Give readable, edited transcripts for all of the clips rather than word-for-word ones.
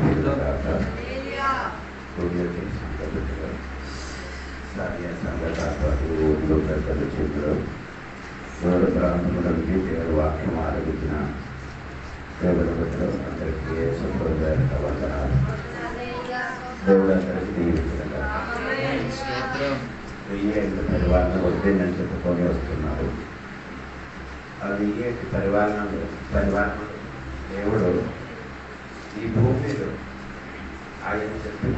ఊళ్ళో పెద్దల చేతిలో దూర ప్రాంతములకి దేవుడు వాక్యం ఆరోగించిన దేవుడు అందరికీ సంప్రదాయ వందనాలు. దేవుడు అందరికీ దీవించగా 1000 పరివారణం వద్దని చెప్పుకొని వస్తున్నారు. అది 1000 పరివారణం దేవుడు ఈ భూమిలో ఆయన చెప్పిన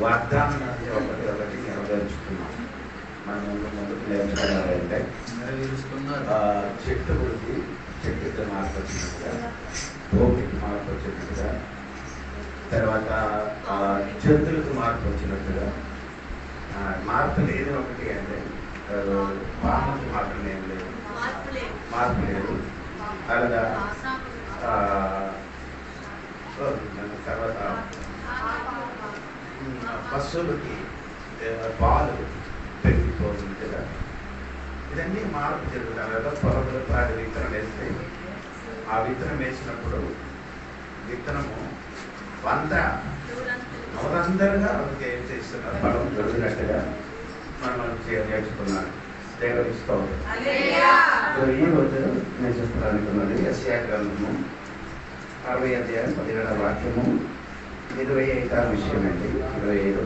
వాగ్దానం ఒకటి నెరవేర్చుకున్నాం. మనం ముందుకు నేర్చుకున్నారంటే చెట్టుకి చెట్టుకి మార్పు వచ్చినట్టుగా, భూమికి మార్పు వచ్చినట్టుగా, తర్వాత జంతువులకు మార్పు వచ్చినట్టుగా, మార్పు లేదు ఒకటి అంటే పాముకి మాత్రం ఏం లేదు, మార్పు లేదు. అలాగా తర్వాత పశువులకి పాలు పెరిగిపోతుంది కదా, ఇదన్నీ మార్పు జరుగుతాయి కదా. పొలంలో పాడి విత్తనం వేస్తే ఆ విత్తనం వేసినప్పుడు విత్తనము 100 ఏం చేస్తున్నారు, పొలం దొరికినట్టుగా మనం నేర్చుకున్నాను. దేవుడికి స్తోత్రం. ఈ రోజు నేను చెప్పాలనుకున్నది యెషయా గ్రంథము 60వ అధ్యాయం 17వ వాక్యము 25వ విషయం అండి. 25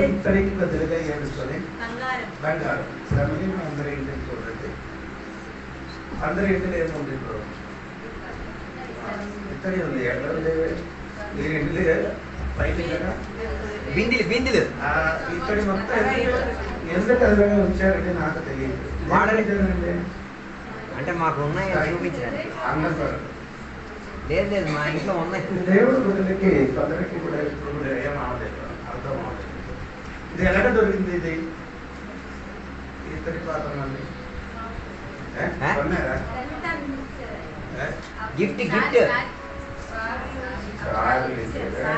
ఇత్తడికి బదులుగా ఏడుస్తుంది బంగారం. అందరి ఇంటికి చూడండి, అందరి ఇంటిలో ఏముంది ఇప్పుడు ఇత్తడి ఉంది. ఎక్కడ మీరు ఇంటి బయట కదా బిందెలు ఇత్తడి మొత్తం ఎందుకు అదనంగా ఉంచారంటే నాకు తెలియదు. వాడలేదండి అంటే మాకు ఉన్నాయి చూపించండి. అందరూ లేదు మా ఇంట్లో ఉన్నాయి. దేవుడు గుడికి కొందరికి కూడా ఇప్పుడు కూడా ఏం అవలేదు, అర్థం అవలేదు. ఇది ఎలాగ దొరికింది? ఇది ఇత్తడి పాత్ర అండి, కొన్నారా? గిఫ్ట్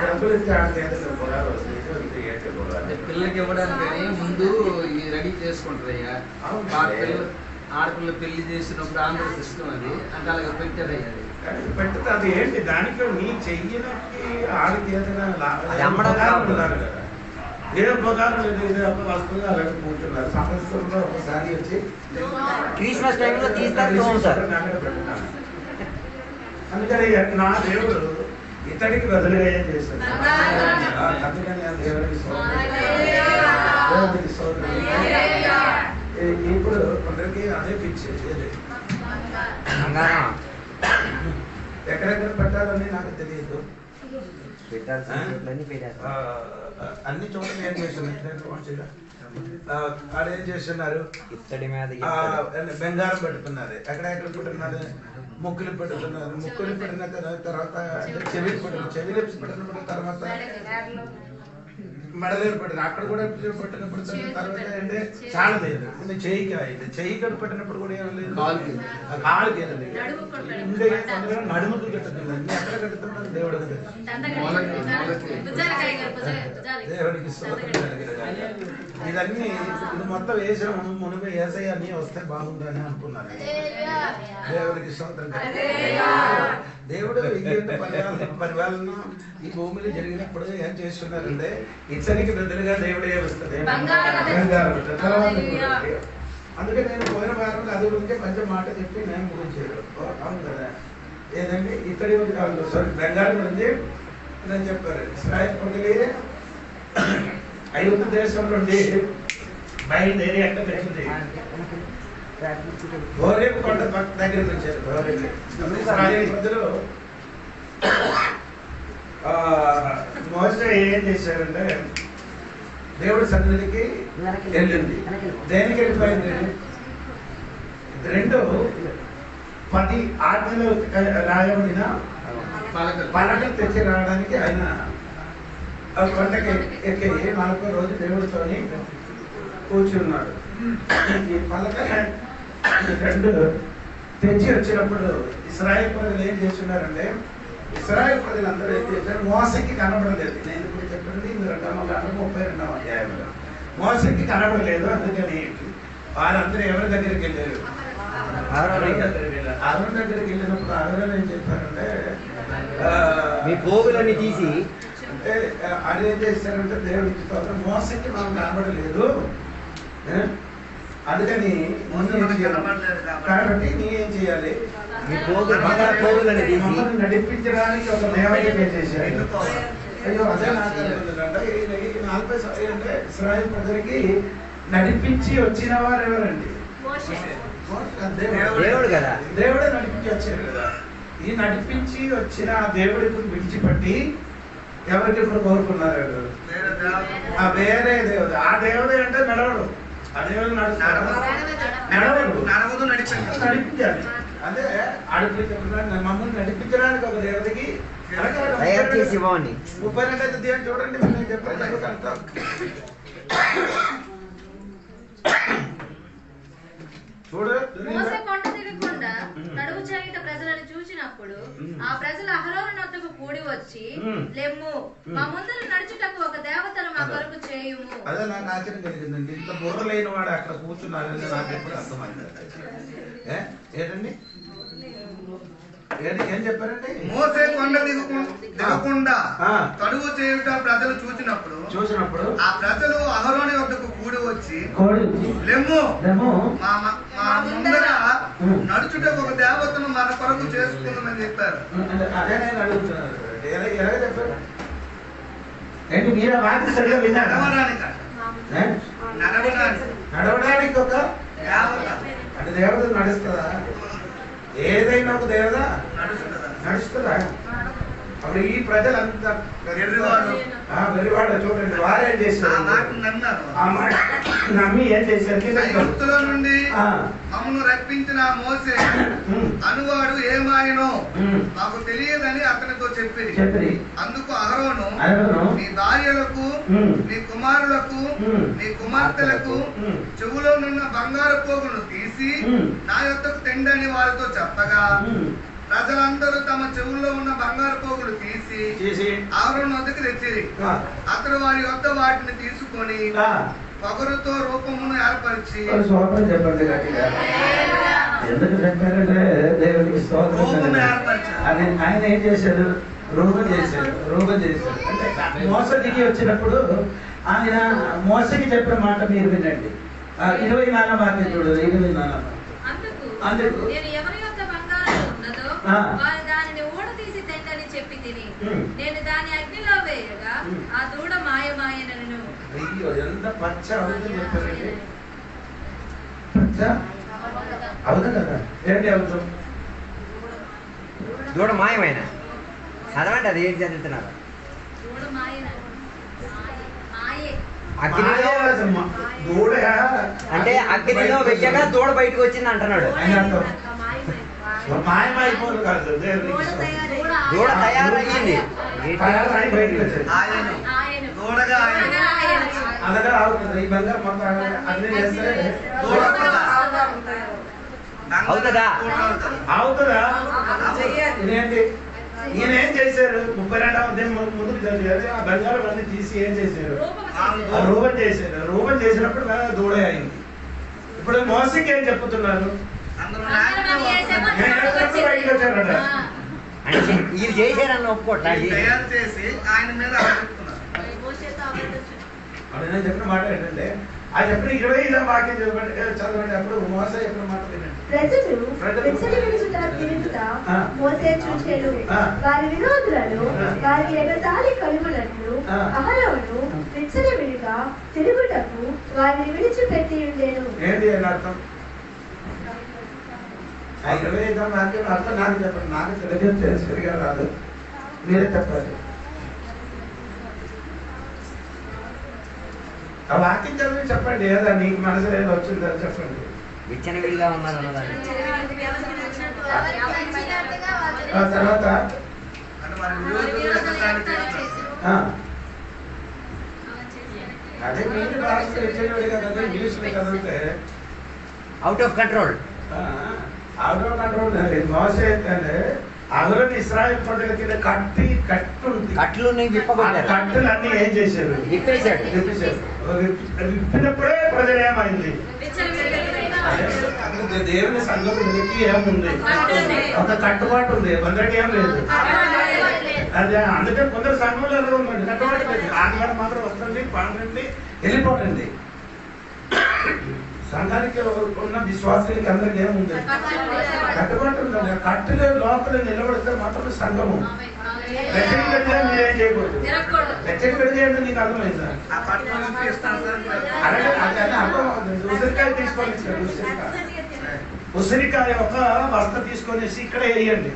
డబ్బులు ఇస్తే ఆడలేదు, పొలాలు వస్తుంది, ఏంటి పొలాలు పిల్లలకి ఇవ్వడానికి ముందు రెడీ చేసుకుంటారయ్యా. ఆడపిల్ల పెళ్లి చేసినప్పుడు ఆంధ్ర సిస్టమ్ అది అంటే అలాగే పెట్టారయ్యా. పెడితే అది ఏంటి, దానికి నీ చెయ్యనకి ఆడికి ఏదైనా ఉన్నారు కదా, ఏ ఉపకారం లేదు. ఇదే ఒక వస్తువుగా అలాగే కూర్చున్నారు. సంవత్సరంలో ఒకసారి వచ్చి క్రిస్మస్ టైంలో తీస్తారు. అందుకని నా దేవుడు ఇతడికి బదులుగా ఏం చేస్తాడు. అందుకని ఆ దేవుడికి ఇప్పుడు కొందరికి అదే పిచ్చేది. ఎక్కడెక్కడ పెట్టాలని నాకు తెలియదు. అన్ని చోట్ల ఏం చేస్తున్నారు, ఆడేం చేస్తున్నారు, ఇత్తడి మీద బంగారం పెడుతున్నారు. ఎక్కడెక్కడ పెట్టున్నారు, ముక్కులు పెడుతున్నారు. ముక్కులు పెట్టిన తర్వాత చెవిలు పెట్టినప్పుడు తర్వాత మెడలేరు పెట్టిన అక్కడ కూడా పెట్టినప్పుడు తర్వాత అంటే చాలా లేదు. చెయ్యికి అయింది, చెయ్యి కట్టు పెట్టినప్పుడు కూడా ఏం లేదు, కాలుకి ఏదండి నడుముకు కట్టుతుంది. అన్ని ఎక్కడ కట్టుతున్నారు, దేవుడికి దేవుడికి ఇదన్నీ ఇది మొత్తం వేసిన మునిపై ఏసై అన్ని వస్తే బాగుందని అనుకున్నాను. దేవుడికి స్తోత్రం. దేవుడు పరిపాలన ఈ భూమిలో జరిగినప్పుడు ఏం చేస్తున్నారంటే ఇతనికి బదులుగా దేవుడే వస్తుంది. అందుకే నేను పోయిన వారంలో అది గురించి కొంచెం మాట చెప్పి నేను ముగించాడు. అవును కదా, ఏదండి ఇతడి బంగారం గురించి నేను చెప్పారు. ఇస్రాయేల్ ప్రజలే ఐగుప్తు దేశం నుండి బయలుదేరి ఎక్కడ వచ్చింది, హోరేబు కొండ దగ్గరికి వచ్చారు. ఇస్రాయేల్ ప్రజలు మోసే ఏం చేశారంటే దేవుడి సన్నిధికి వెళ్ళింది. దేనికి వెళ్ళిపోయింది? 10 ఆజ్ఞలు రాయబడిన పలకలు తెచ్చి రావడానికి ఆయన కొండకి ఎక్కి 40 రోజు దేవుడితోని కూర్చున్నాడు. ఈ పలక 2 తెచ్చి వచ్చినప్పుడు ఇశ్రాయేలు ప్రజలు ఏం చేస్తున్నారంటే, ఇశ్రాయేలు ప్రజలందరూ ఏం చేశారు, మోసకి కనబడలేదు. నేను ఇప్పుడు చెప్పండి 32వ అధ్యాయంలో మోసకి కనబడలేదు. అందుకని వారందరూ ఎవరి దగ్గరికి వెళ్ళారు? అరుణ్ దగ్గరికి వెళ్ళినప్పుడు అరుణ్ ఏం చెప్పారంటే మీ పోగులన్నీ తీసి అంటే అది ఏం చేశారంటే దేవుడికి స్తోత్రం, మోసకి మనం కనబడలేదు, అందుకని కాబట్టి నీ ఏం చేయాలి? మీ పోగులన్నీ తీసి మమ్మల్ని నడిపించడానికి ఒక దేవాలయం చేశారు. అయ్యో అదే నాకు అంటే 40 అంటే ఇశ్రాయేలు ప్రజలకి నడిపించి వచ్చిన వారు ఎవరండి? దేవుడు కదా, దేవుడే నడిపించి వచ్చారు కదా. ఈ నడిపించి వచ్చిన ఆ దేవుడికి విడిచిపెట్టి ఎవరికి ఇప్పుడు కోరుకున్నారు? వేరే దేవుడు. ఆ దేవుడు అంటే నడవడు, ఆ దేవుడు నడవడు, నడిపించాలి. అదే మమ్మల్ని నడిపించడానికి ఒక దేవుడికి 32 దేవుడు చూడండి. నేను చెప్పాను మోసే కొండ దిగకుండా నడుము చాగిట ప్రజలను చూచినప్పుడు ఆ ప్రజలు అహరోను నొద్దకు కూడి వచ్చి, లెమ్ము మా ముందర నడుచుటకు ఒక దేవతను మా కొరకు చేయుము. అదే నాకు ఆశ్చర్యం కలిగిందండి. ఇంత బుర్ర లేని వాడు అక్కడ కూర్చున్నారని నాకు ఎప్పుడు అర్థమైంది. ఏంటండి ఏం చెప్పారండి? మోసే కొండ దిగకుండా కడుగు చేయుట ప్రజలు చూసినప్పుడు ఆ ప్రజలు అహరోను వద్దకు కూడి వచ్చి, లెమ్ము మా ముందర నడుచుటకు ఒక దేవతను మన కొరకు చేసుకుందామని చెప్పారు. అదే నేను అడుగుతున్నాను, ఎలాగ చెప్పారు? ఏంటి మీరు వాటి సరిగా విన్నారా? నడవడానికి ఒక దేవత అంటే దేవత నడుస్తుందా? ఏదైనా ఒక దేవత నడుస్తుందా? అప్పుడు ఈ ప్రజలంతా వెర్రివాడు చూడండి, వారేం చేశారు? ఆ మాట నమ్మి ఏం చేశారు? నుండి మమ్మల్ని రప్పించిన మోసే అనువాడు ఏమాయనో మాకు తెలియదని అతనితో చెప్పి, అందుకు అహరోను మీ భార్యలకు, మీ కుమారులకు, మీ కుమార్తెలకు చెవులోనున్న బంగారు పోగులను తీసి నా యొద్దకు తెండని వారితో చెప్పగా, ప్రజలందరూ తమ చెవుల్లో ఉన్న బంగారు పోగులు తీసి అహరోను వద్దకు తెచ్చిరి. అతడు వారి వద్ద వాటిని తీసుకొని పొగరుతో రూపమును ఏర్పరిచి, చెప్పండి ఎందుకు చెప్పారంటే దేవుడికి స్తోత్రం. ఆయన ఏం చేశాడు? రూపం చేశాడు. అంటే మోస దిగి వచ్చినప్పుడు ఆయన మోసకి చెప్పిన మాట మీరు వినండి. 24 వాక్యం చూడదు. 24 అందుకు దానిని ఊడ తీసి తెండని చెప్పి తిని, నేను దాని అగ్నిలో వేయగా ఆ దూడ మాయమాయనను. అయ్యో ఎంత పచ్చ అవుతుంది చెప్పారండి. పచ్చ అవుతుంది కదా. ఏంటి అవుతాం? దూడ మాయమైన చదవండి. అది ఏంటి చదువుతున్నారు? దూడ అంటే అగ్నిలో వెయ్యగా దూడ బయటకు వచ్చింది అంటున్నాడు. మాయమైపోదు కాదు, దూడ తయారయ్యింది. అలాగే అవుతుంది. ఈ బంగారు మొత్తం అగ్ని చేస్తే అవుతుందా? అవుతుందా? ఇదేంటి ఈయన ఏం చేశారు? 32వ అధ్యాయం ముందుకు చదివారు. ఆ బంగారం అన్ని తీసి ఏం చేశారు? రూపం చేశారు. రూపం చేసినప్పుడు దూడ అయింది. ఇప్పుడు మోసకి ఏం చెప్తున్నారు? వీళ్ళు చేశారని ఒప్పుకోవట్లేదు. తయారు చేసి ఆయన మీద నేను చెప్పిన మాట ఏంటంటే, ఆ చెప్పిన 25వ వాక్యం చదవండి. అప్పుడు మోస చెప్పిన మాట వినండి. మోసే చూచెను, వారి విరోధులను వారి ఎగతాళి కలుగునట్లు అహరోను విచ్చలవిడిగా తిరుగుటకు వారిని విడిచిపెట్టి ఉండేను. ఏంటి అని అర్థం? 25వ వాక్యం అర్థం నాకు చెప్పండి. నాకు తెలుగు సరిగా రాదు, మీరే చెప్పాలి. ఆ వాక్యం చదివి చెప్పండి. ఏదా నీకు మనసు ఏదో వచ్చిందో చెప్పండి. విచ్చనవిడిగా ఉన్నారు అన్నదాన్ని. తర్వాత అదే మీరు భాషలో విచ్చలవిడిగా కదా, ఇంగ్లీష్లో చదివితే out of control. Out of control. మోసే ఏంటంటే అహరోను ఇశ్రాయేలు ప్రజల కింద కట్టుంది. కట్లు విప్పగొట్టారు. కట్టెలు అన్ని ఏం చేశారు? విప్పేశాడు. విప్పినప్పుడే ప్రజలు ఏమైంది? దేవుని సంఘంకి ఏముంది? ఒక కట్టుబాటు ఉంది, కొందరికి ఏం లేదు. అదే అందుకే కొందరు సంఘంలో ఉందండి, కట్టుబాటు లేదు. ఆదివారం మాత్రం వస్తుంది, పాడండి, వెళ్ళిపోతుంది. సంఘానికి ఉన్న విశ్వాసానికి అందరికి ఏముంది? కట్టుబాటు ఉందండి. కట్టులే లోపల నిలబడితే మాత్రం సంఘము. రెచ్చకి పెడితే మీరేం చేయకూడదు. రెచ్చకి పెడితే ఏంటో నీకు అర్థమైందా? అలాగే అదే అర్థం అవుతుంది. ఉసిరికాయ తీసుకోవాలి, ఉసిరికాయ ఒక బస్త తీసుకొనేసి ఇక్కడ వేయండి,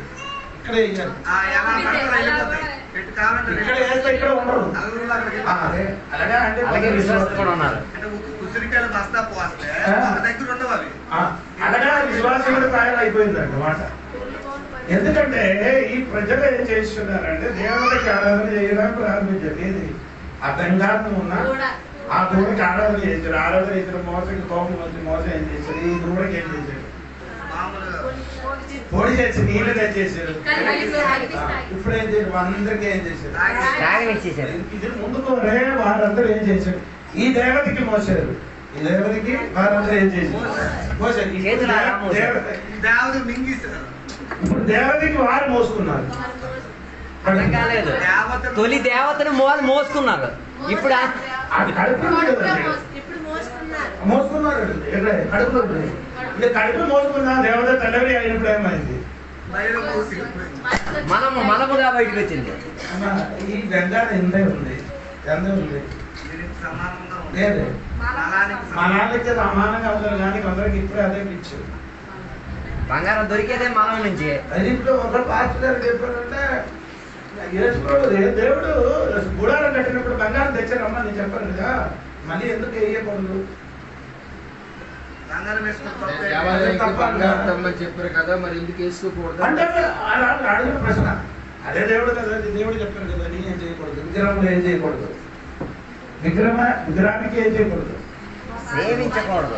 ఇక్కడ వేయాలి. ఇక్కడ వేస్తే ఇక్కడ ఉండరు. అదే అలాగే అంటే ఉసిరికాయల బస్తా పోస్తే దగ్గర ఉండవు అవి. అలాగే విశ్వాసం కూడా తయారైపోయింది అన్నమాట. ఎందుకంటే ఈ ప్రజలు ఏం చేస్తున్నారంటే దేవుడికి ఆరాధన చేయడానికి ప్రారంభించారు. ఏది ఆ బంగారం ఉన్న ఆ దూడకి ఆరాధన చేశారు. ఆరాధన చేసిన మోసకి కోపం వచ్చి మోసం ఏం చేశారు? ఈ దూడకి ఏం చేశారు? పొడి చేసి నీళ్ళు తెచ్చేసారు. ఇప్పుడు ఏం చేశారు? అందరికీ ఏం చేశారు? ఇది ముందుకు వారందరూ ఏం చేశారు? ఈ దేవతకి మోసారు. ఈ దేవతకి వారందరూ ఏం చేశారు? మోసారు. ఇప్పుడు దేవతకి వారు మోసుకున్నారు. తొలి దేవతను మోసుకున్నారు. ఇప్పుడు మోసుకున్నారు. కడుపులో కడుపు మోసుకున్నా దేవత తల్లి అయినప్పుడు ఏమైంది? మనముగా బయటకు వచ్చింది. ఈ బంగారం ఎందే ఉంది, ఎందే ఉంది. లేదు మనాలకి సమానంగా అవుతారు కానీ కొందరికి ఇప్పుడే అదే పిచ్చు. బంగారం దొరికేదే మనం నుంచి. ఇప్పుడు ఒక పాస్టర్ గారు చెప్పారంటే దేవుడు గుడారం కట్టినప్పుడు బంగారం తెచ్చారమ్మా నేను చెప్పాను కదా, మళ్ళీ ఎందుకు వేయకూడదు? చెప్పారు కదా, మరి ఎందుకు వేసుకోకూడదు అంటే అడిగిన ప్రశ్న. అదే దేవుడు కదా, దేవుడు చెప్పారు కదా నీ ఏం చేయకూడదు, విగ్రహంలో ఏం చేయకూడదు, విగ్రహానికి ఏం చేయకూడదు, సేవించకూడదు.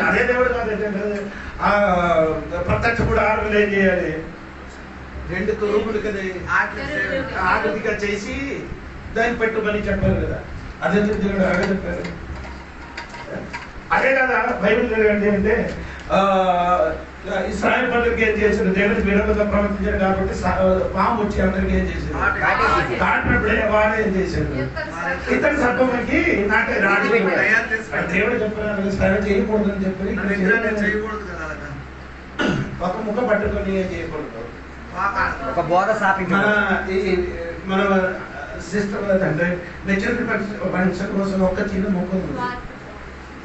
అదే దేవుడు కాదు. ప్రత్యక్ష కూడా ఆరులు ఏం చేయాలి? 2 తొరుగులు కదా ఆకృతిగా చేసి దాన్ని పెట్టుమని చెప్పారు కదా. అదే దేవుడు అదే చెప్పారు. అదే కదా బైబిల్ చదవండి అంటే ఇశ్రాయేలు ప్రజలకు ఏం చేశారు? దేవుడికి విరోధంగా ప్రవర్తించారు కాబట్టి పాము వచ్చి అందరికి ఏం చేశారు? కాటినప్పుడే వాడు ఏం చేశారు? ఇతర సర్పంకి నాటే రాజు దేవుడు చెప్పారు సేవ చేయకూడదు అని చెప్పి ఒక ముఖ పట్టుకొని ఏం చేయకూడదు. ఒక బోధ మన సిస్టర్ అంటే మెచ్యూరిటీ ఫంక్షన్ కోసం ఒక చిన్న ముఖం ఉంది.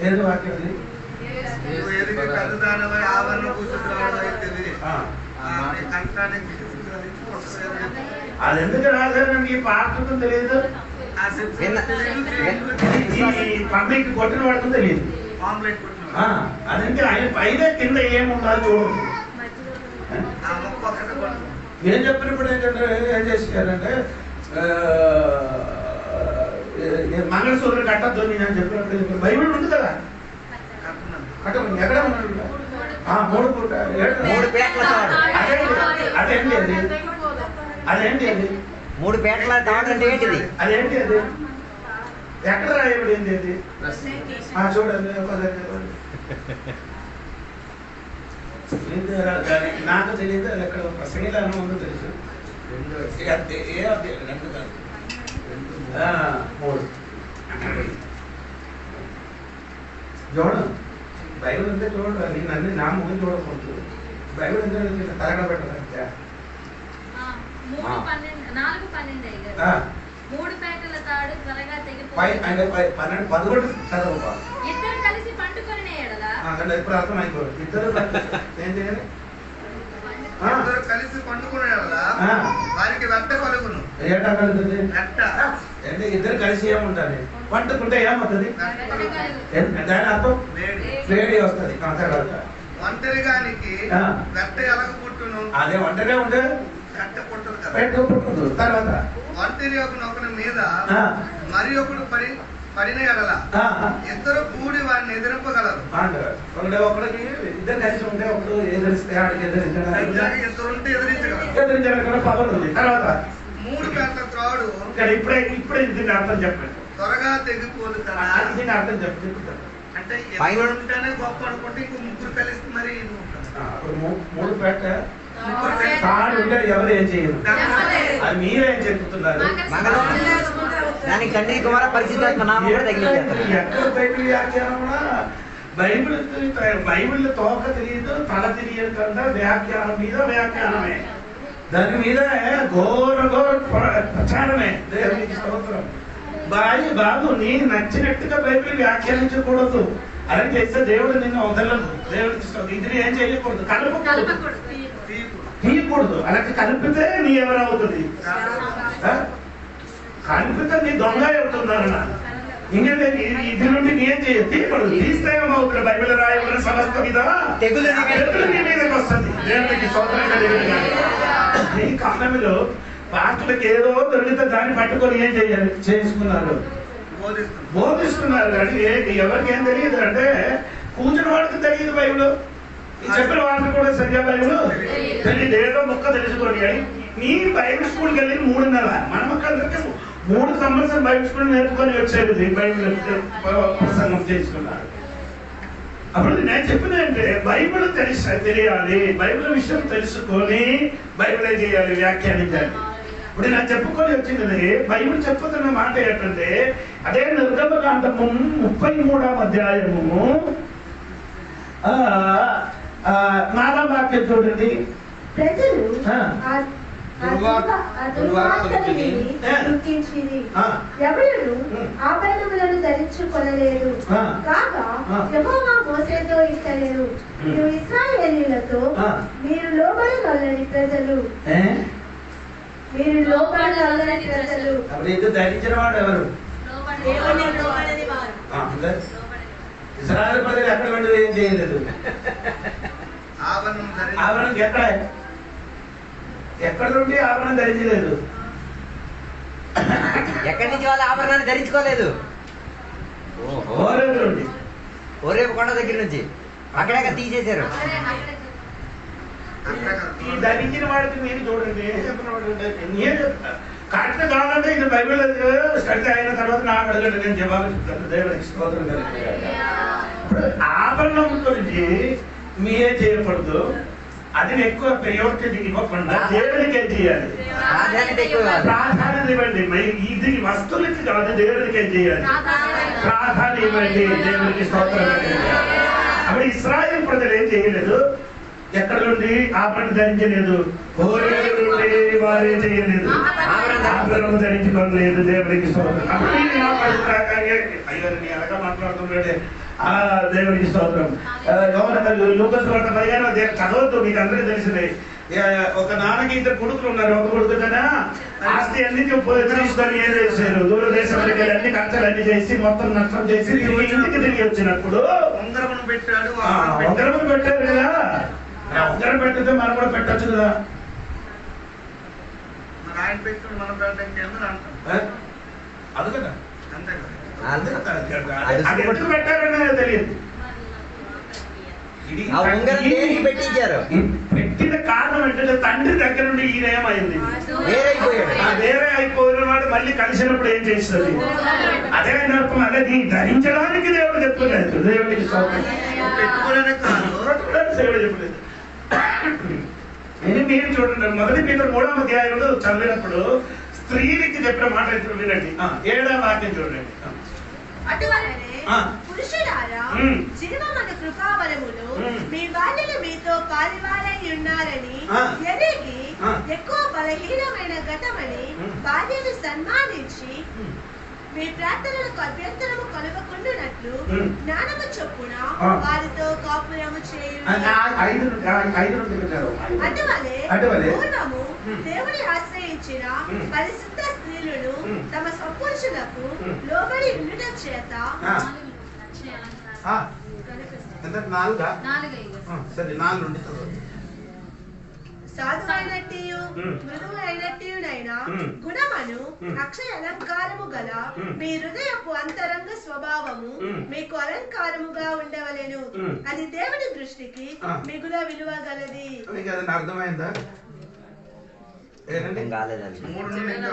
ఏదో వాక్యం అది అది ఎందుకు రాశారండి? ఈ పాత్రకు తెలియదు, పబ్లిక్ కొట్టిన వాడుకు తెలియదు. అదంటే ఆయన పైన కింద ఏముండాలి చూడండి. ఏం చెప్పినప్పుడు ఏంటంటే ఏం చేశారంటే మంగళసూత్రం కట్టద్దు నేను చెప్పినప్పుడు బైబిల్ ఉంది కదా, కట్టమని ఎక్కడ ఉన్నాడు? 3 పేటల అదేంటి అది? అదేంటి అది? 3 పేటల తాడు అంటే ఏంటిది? అదేంటి అది? ఎక్కడ రాయబడింది అది? చూడండి నాకు తెలియదు. అది ఎక్కడ ప్రసంగిలో ఉందో తెలుసు. 3 చూడండి బైబిల్ అంతే చూడండి. నేను అన్ని నా ముందు చూడకూడదు. బైబిల్ ఎంత తరగడ పెట్టదు. 3 పేటల తాడు త్వరగా తెగిపోయి 11 చదవ ఇద్దరు కలిసి పండుకొని ఇప్పుడు అర్థమైపోదు. ఇద్దరు ఏం చేయాలి? కలిసి పండుకునే వారికి వెంట కలుగును. ఏటా కలుగుతుంది అంటే ఇద్దరు కలిసి ఏముంటుంది? పండుకుంటే ఏమవుతుంది? దాని అర్థం వేడి వస్తుంది. ఒంటరిగానికి వెంట ఎలాగ పుట్టును? అదే ఒంటరిగా ఉంటే వెంట పుట్టదు కదా. పుట్టదు. తర్వాత ఒంటరి ఒకరి మీద మరి ఒకడు పడిన ఎడల ఇద్దరు కూడి వాడిని ఎదిరింపగలరు. ఒకడికి ఇద్దరు కలిసి ఉంటే ఒకడు ఎదిరిస్తే ఆడికి ఇద్దరుంటే ఎదిరించగలరు. పవర్ ఉంది. తర్వాత 3 పేటల త్రాడు ఇప్పుడే దీన్ని అర్థం చెప్పండి. త్వరగా తెగిపోదు కదా. దీన్ని అర్థం చెప్పండి. అంటే ఉంటేనే గొప్ప అనుకుంటే ఇంకో 3 కలిస్తే మరి ఇది ఉంటుంది. 3 పేట తాడు ఉంటే ఎవరు ఏం చేయరు. అది మీరేం చెప్తున్నారు? దానికి తండ్రి కుమార పరిశుద్ధాత్మ నామం కూడా తగిలించేస్తారు. ఎక్కడ బైబిల్ వ్యాఖ్యానం కూడా బైబిల్ తోక తెలియదు, తల తెలియదు కదా. వ్యాఖ్యానం మీద వ్యాఖ్యానమే, దాని మీద ఘోర ప్రచారమే. దేవునికి స్తోత్రం. బాబు నీ నచ్చినట్టుగా బైబిల్ వ్యాఖ్యానించకూడదు. అలా చేస్తే దేవుడు నిన్ను వదలదు. దేవుడికి స్తోత్రం. ఇది ఏం చేయకూడదు, కలపకూడదు, తీయకూడదు. అలాగే కలిపితే నీ ఎవరవుతుంది? కలిపితే నీ దొంగ అవుతున్నారు. ఇంకేంటే ఇది నుండి ఏం చేయదు, తీయకూడదు. తీస్తే ఏమవుతుంది? బైబిల్ రాయబడిన సమస్త మీద తెగులు నీ మీదకి వస్తుంది. దేవుడికి స్తోత్రం కలిగిన ఈ కాలంలో పాటలకు ఏదో దొరికితే దాన్ని పట్టుకొని ఏం చేయాలి చేసుకున్నారు, బోధిస్తున్నారు. అంటే ఎవరికి ఏం తెలియదు అంటే కూర్చున్న వాడికి తెలియదు బైబిల్, చెప్పిన వాళ్ళకి కూడా సరిగా బైబిల్ తెలియదు. ఏదో మొక్క తెలుసుకొని నీ బైబిల్ స్కూల్కి వెళ్ళి 3 నెలల మన మొక్కలందరికీ 3 సంవత్సరాలు బైబిల్ స్కూల్ నేర్చుకొని వచ్చేది. బైబిల్ ప్రసంగం చేసుకున్నారు. అప్పుడు నేను చెప్పిన అంటే బైబిల్ తెలియాలి, బైబిల్ విషయం తెలుసుకొని బైబిల్ చేయాలి, వ్యాఖ్యానించాలి. ఇప్పుడు నేను చెప్పుకొని వచ్చినది బైబిల్ చెప్పుతున్న మాట ఏంటంటే అదే నిర్గమకాండము 33వ అధ్యాయము 4వ వాక్యం చూడండి. ప్రజలు ఎవరును ఆభరణములను ధరించుకొనలేదు. కాగా యెహోవా మోసేతో ఇట్లనెను, మీరు ఇశ్రాయేలీయులతో మీరు లోబడగలని ప్రజలు, మీరు లోబడగలని ప్రజలు. ధరించిన వాడు ఎవరు? ఇశ్రాయేలు ప్రజలు ఎక్కడ వెళ్ళి ఏం చేయలేదు. ఆవరణం ఎక్కడ నుండి ఆవరణం ధరించలేదు. ఎక్కడి నుంచి వాళ్ళు ఆభరణాన్ని ధరించుకోలేదు. ఓరేపు కొండ దగ్గర నుంచి అక్కడే తీసేశారు. ఈ ధరించిన వాడికి మీరు చూడండి, కరెక్ట్ కావాలంటే ఇది బైబిల్ స్టడీ అయిన తర్వాత నాకు అడగండి, నేను జవాబు చెప్తాను. దేవుడికి స్తోత్రం కలిగి. ఇప్పుడు ఆభరణం గురించి మీరే చేయకూడదు. అది ఎక్కువ ప్రయోజనం ఇవ్వకుండా దేవుడికి ఏం చేయాలి, ప్రాధాన్యత ఇవ్వండి. ఇది వస్తువులకి కాదు, దేవుడికి ఏం చేయాలి, ప్రాధాన్యత ఇవ్వండి. దేవుడికి స్తోత్రం. అప్పుడు ఇశ్రాయేలు ప్రజలు ఏం చేయలేదు, ఎక్కడ నుండి ఆభరణ ధరించలేదు, నుండి వారే చేయలేదు, ఆభరణం ధరించుకోలేదు. దేవుడికి స్తోత్రం. అప్పుడు అయ్యో నీ అలాగా మాట్లాడుతున్నాడే. దేవుడికి స్తోత్రం. లూకాసు వార్త 15వ అధ్యాయం చదవద్దు, మీకు అందరికీ తెలిసిందే. ఒక నాన్నకి 2 కొడుకులు ఉన్నారు. ఒక కొడుకు కదా ఆస్తి అన్ని తీసుకొని ఏం చేశారు, దూరదేశానికి వెళ్ళి అన్ని ఖర్చులు అన్ని చేసి మొత్తం నష్టం చేసి ఇంటికి తిరిగి వచ్చినప్పుడు ఉంగరమును పెట్టాడు. ఉంగరమును పెట్టారు కదా, ఉంగరం పెట్టితే మనం కూడా పెట్టచ్చు కదా. ఆయన పెట్టుకుని మనం పెట్టడం అది కదా, అంతే కదా. అది ఎందుకు పెట్టారని తెలియదు. పెట్టిన కారణం ఏంటంటే తండ్రి దగ్గర నుండి ఈయన ఏమైంది, వేరే అయిపోయిన వాడు మళ్ళీ కలిసినప్పుడు ఏం చేస్తుంది, అదే నరకం. అదే నీ ధరించడానికి దేవుడు చెప్పలేదు, దేవుడికి దేవుడు చెప్పలేదు. ఇది మీరు చూడండి, 1 పీతరు 3వ అధ్యాయంలో చదివినప్పుడు స్త్రీలకి చెప్పిన మాట ఇప్పుడు వినండి. 7వ వాక్యం చూడండి. పురుషులారా, జీవమన కృపావరములు మీ భార్యలు మీతో పాలివారై ఉన్నారని ఎరిగి ఎక్కువ బలహీనమైన ఘటమని భార్యను సన్మానించి మీ ప్రార్థనలకు అభ్యంతరము కలగకుండానట్లు జ్ఞానము చొప్పున వారితో కాపురము చేయుడి. అటువలే పూర్వము దేవుని ఆశ్రయించిన పరిశుద్ధ స్త్రీలను తమ స్వపురుషులకు లోబడి ఉండుట చేత సాధువైనట్టు మృదువైనట్టునైనా గుణమను అక్షయ అలంకారము గల మీ హృదయపు అంతరంగ స్వభావము మీకు అలంకారముగా ఉండవలెను. అది దేవుని దృష్టికి మిగుల విలువ గలది. అర్థమైందా? అర్థం కాలేదండి. 3 నుండి ఇంకా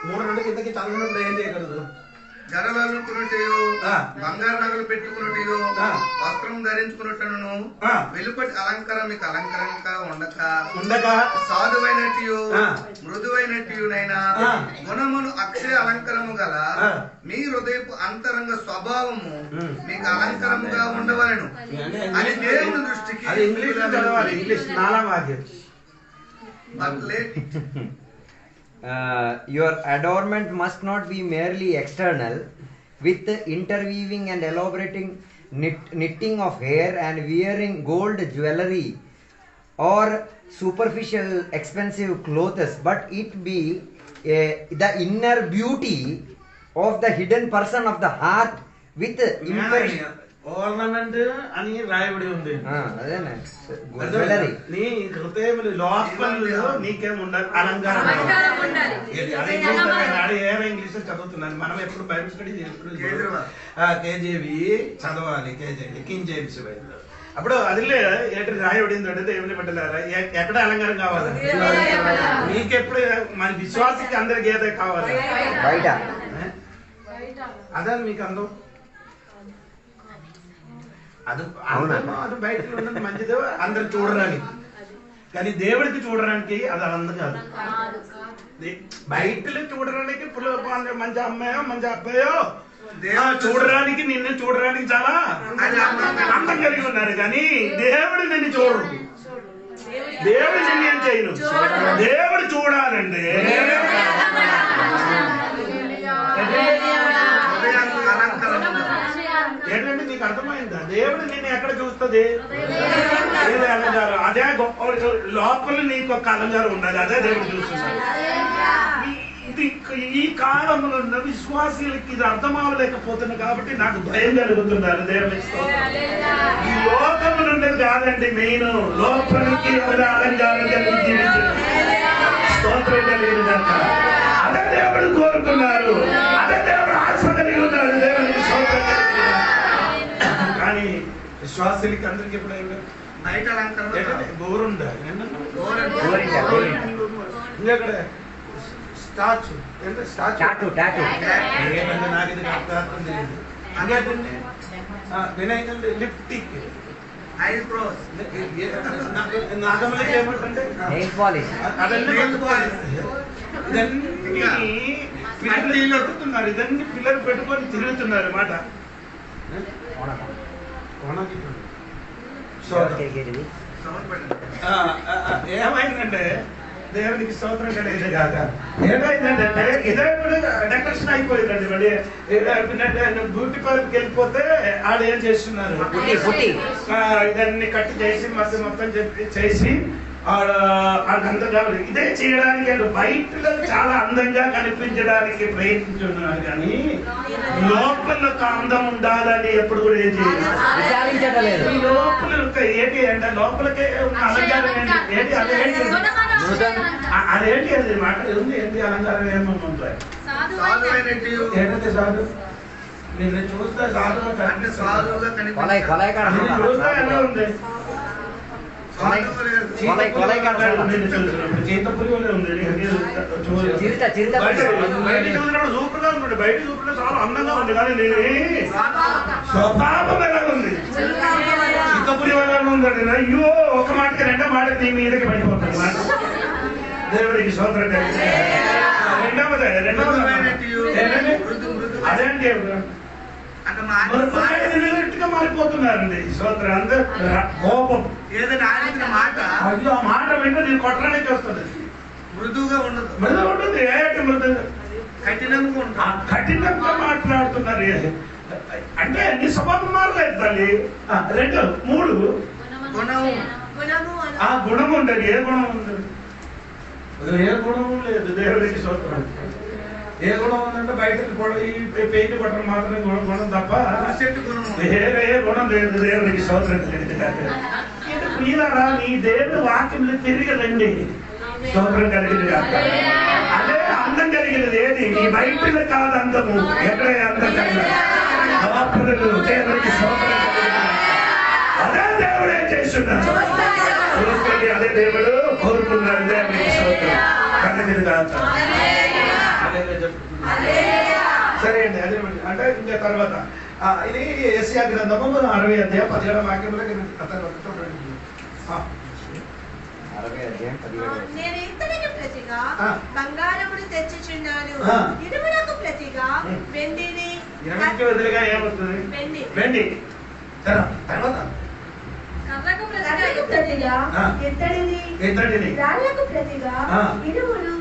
మూడు నుండి కిందకి చదివినప్పుడు ఏం చేయగలదు? జడలను కొనుటయు, బంగారు నగలు పెట్టుకున్నట్టు, వస్త్రం ధరించుకున్నట్టును, వెలుపటి అలంకారం మీకు అలంకరంగా ఉండక సాధువైనట్టు మృదువైనట్టునైనా గుణమును అక్షయ అలంకరము గల మీ హృదయపు అంతరంగ స్వభావము మీకు అలంకరముగా ఉండవలను అని దేవుని దృష్టికి. Your adornment must not be merely external, with interweaving and elaborating knitting of hair and wearing gold jewelry or superficial expensive clothes, but it be the inner beauty of the hidden person of the heart with ornament అని రాయబడి ఉంది. Jewellery నీ హృదయంలో లోపల నీకేం ఉండాలి? అలంకారం. English చదువుతున్నాను. మనం ఎప్పుడు బైబిల్ స్టడీ కేజీవి చదవాలి. కేజీవి కింగ్ జేమ్స్ బైబిల్. అప్పుడు అదిలే ఏంటి రాయబడింది అంటే దేవుని బిడ్డలారా ఎక్కడ అలంకారం కావాలి? నీకెప్పుడు మన విశ్వాసకి అందరికి ఏదో కావాలి? బయట. అదే మీకు అందం. అది బయట ఉన్నది మంచిది అందరు చూడడానికి, కానీ దేవుడికి చూడడానికి అది అందం కాదు. బయటలో చూడడానికి మంచి అమ్మాయో మంచి అబ్బాయో చూడడానికి నిన్ను చూడడానికి చాలా అందం కలిగి ఉన్నారు, కానీ దేవుడు నిన్ను చూడరు. దేవుడు నిన్ను ఏం చేయను. దేవుడు చూడాలండి. ఏంటంటే నీకు అర్థమైందా? దేవుడు నిన్ను ఎక్కడ చూస్తుంది? అలంకారం. అదే గొప్ప లోపల నీకు ఒక అలంకారం ఉండాలి. అదే దేవుడు చూస్తున్నాడు. ఈ కాలంలో ఉన్న విశ్వాసీలకి ఇది అర్థం అవ్వలేకపోతుంది కాబట్టి నాకు భయం కలుగుతున్నారు. దేవుని ఈ లోకము నుండి కాదండి మెయిన్, లోపలికి అలంకారం కలిగి స్తోత్రం కలిగిన అదే దేవుడు కోరుకున్నారు. అదే దేవుడు ఆశ కలిగి ఉన్నారు. దేవునికి స్తోత్రం కలిగి. కానీ విశ్వాసులకి అందరికి ఎప్పుడైనా బయట అలంకారం గోరుందా ఇక్కడ స్టాచ్యూ నాకు ఇది అర్థం తెలియదు. అంగేటండి వినాయకండి లిప్టిక్ ఐబ్రోస్ నాగమలకి ఏమంటే అవన్నీ ఇదన్నీ పిల్లలు ఎక్కుతున్నారు. ఇదన్నీ పిల్లలు పెట్టుకొని తిరుగుతున్నారు అన్నమాట. ఏమైందంటే దేవునికి స్తోత్రం కలిగింది కాక ఏమైందంటే ఇదే డెకరేషన్ అయిపోయిందండి. మళ్ళీ బ్యూటీ పార్లర్కి వెళ్ళిపోతే ఆడ ఏం చేస్తున్నారు, ఇదన్నీ కట్టి చేసి మొత్తం చేసి అందంగా ఇదే చేయడానికి బయటలో చాలా అందంగా కనిపించడానికి ప్రయత్నించున్నారు, కానీ లోపల అందం ఉండాలని ఎప్పుడు కూడా ఏం చేయలేదు. లోపల ఏంటి అంటే లోపలికే ఉన్న అలంకారం ఏంటి అదేంటి అదేంటి అది మాట ఉంది. ఏంటి అలంకారం ఏమన్నా ఉంటాయి? ఏంటంటే సాధు నేను చూస్తే సాధు చూస్తే ఎలా ఉంది? చేతపురి వల్ల ఉంది. బయట చూసినప్పుడు సూపర్ గా ఉంటుంది. బయట చూసినప్పుడు చాలా అందంగా ఉంది, కానీ నేను స్వభావం ఎలా ఉంది? చిత్తపురి వల్ల ఉందండి. అయ్యో ఒక మాటకి రెండో మాట నీ మీదకి పడిపోతాను. దేవుడికి స్తోత్రం. రెండవది అదేంటి మారిపోతున్నారండి. స్తోత్రం. అందరూ కోపం ఏదైనా మాట అయ్యో ఆ మాట వెంటనే నేను కొట్టడానికి వస్తుంది. మృదువుగా ఉండదు. మృదువు ఉంటుంది. ఏంటి మృదువు? కఠినంగా ఉంటుంది. కఠినంగా మాట్లాడుతున్నారు. అంటే నీ స్వభావం మారలేదు తల్లి. 2 3 ఆ గుణం ఉండదు. ఏ గుణం ఉండదు? ఏ గుణం లేదు. దేవుడికి స్తోత్రం. ఏ గుణం ఉందంటే బయటకు పెయింట్ కొట్టడం మాత్రమే గుణం తప్ప వేరే ఏ గుణం లేదు. దేవుడికి స్తోత్రం. ప్రియులారా నీ దేవుడి వాక్యంలో తిరిగి రండి. స్తోత్రం కలిగింది. అదే అందం కలిగినది. ఏది? నీ బయటలో కాదు అందము. ఎక్కడ అందం కలిగిన దేవుడికి స్తోత్రం కలిగింది. అదే దేవుడే చేస్తున్నాడు. కొనుక్కొని అదే దేవుడు కోరుకున్నాడు. దేవునికి స్తోత్రం. కన్నీరు కాదు. సరే అండి, అదే అంటే ఇంకా తర్వాత ఇది యెషయా గ్రంథము 60 అధ్యాయం 17వ వాక్యంలో నేను ఇతనికి ప్రతిగా బంగారమును తెచ్చుచున్నాను, ఇనుమునకు ప్రతిగా వెండిని. వదిలిగా ఏమవుతుంది? వెండి. తర్వాత కర్రకు ప్రతిగా ఇత్తడిని, రాళ్లకు ప్రతిగా ఇనుమును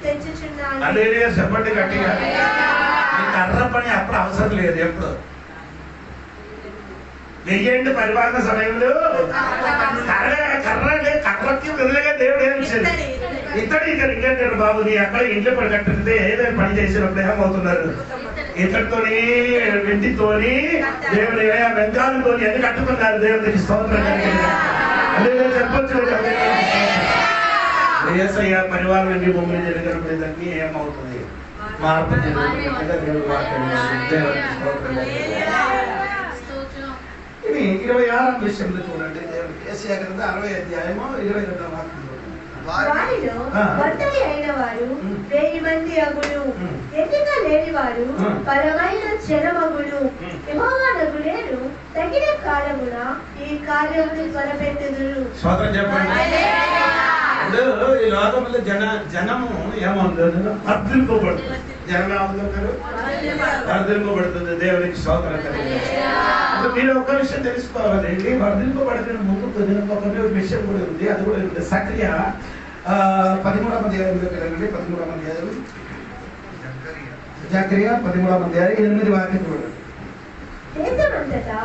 తెచ్చుచున్నాను. అదే చెప్పండి గట్టిగా. కర్ర పని అప్పుడు అవసరం లేదు. ఎప్పుడు వెయ్యండి పరిపాలన సమయంలో కర్రకి బదులుగా దేవుడు ఏం ఇచ్చాడు? ఇతడు ఇక్కడ ఇంకేంటాడు బాబు, నీ అక్కడ ఇంట్లో పడి కట్టితే ఏదైనా పని చేసినప్పుడు ఏమవుతున్నారు? ఇతడితోని వెండితోని దేవుడు వెంకాలతో ఎన్ని కట్టుకున్నారు? దేవుడికి స్తోత్రం. అదే చెప్పొచ్చు. యేసయ్య పరివారం నుండి భూమిని జరిగినప్పుడు దానికి ఏమవుతుంది? మార్పు ఇది 26వ విషయంలో చూడండి. యెషయా గ్రంథం 60 అధ్యాయము 22వ వాక్యం. వారిలో ఒంటరి అయిన వారు 1000 మంది అగును, ఎన్నిక లేని వారు బలమైన జనమగును. యెహోవానగు నేను తగిన కాలమున ఈ కార్యమును త్వరపెట్టుదును. స్తోత్రం చెప్పండి. ఇప్పుడు ఈ లోకంలో జనము ఏమవుతుంది? వర్ధిల్పబడుతుంది. జనం ఏమవుతున్నారు? వర్ధిల్పబడుతుంది. దేవునికి స్తోత్రం. ఇప్పుడు మీరు ఒక విషయం తెలుసుకోవాలండి. వర్ధిల్పబడుతున్న ముందు ఒక విషయం కూడా ఉంది. అది కూడా ఉంది. సక్రియ 13వ అధ్యాయంలో కదండి. 13వ అధ్యాయం జకరియా 13వ అధ్యాయం 8వ వాక్యం చూడండి. దేశమంతటా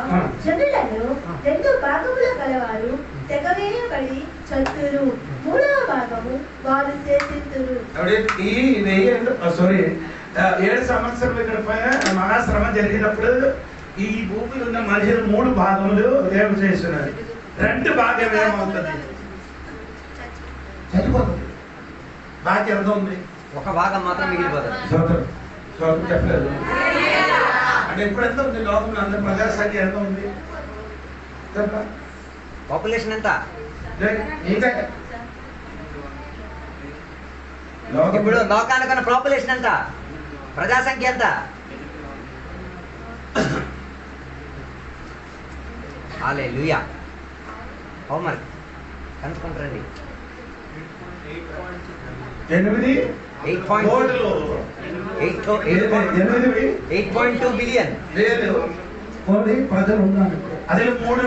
జనులను 2 భాగముల గలవారు తెగవేయబడి చతురు, 3వ భాగము వారు చేసితురు. ఈ 7 సంవత్సరాలు ఇక్కడ మహాశ్రమ జరిగినప్పుడు ఈ భూమిలో ఉన్న మనుషులు 3 భాగములు దేవుడు చేస్తున్నారు. 2 భాగం ఏమవుతుంది? చనిపోతుంది. బాకీ ఎంత ఉంది? ఒక భాగం మాత్రం మిగిలిపోతుంది. చెప్పలేదు. అంటే ఇప్పుడు ఎంత ఉంది లోకంలో? అందరి ప్రజా సంఖ్య ఎంత ఉంది? పాపులేషన్ ఎంత? ఇప్పుడు లోకానికన్నా పాపులేషన్ ఎంత? ప్రజా సంఖ్య ఎంత? హల్లెలూయా. హోంవర్క్ కనుక్కుంటారండి. 8.2 బిలియన్ ప్రజలు ఉన్నారు. అదే మూడు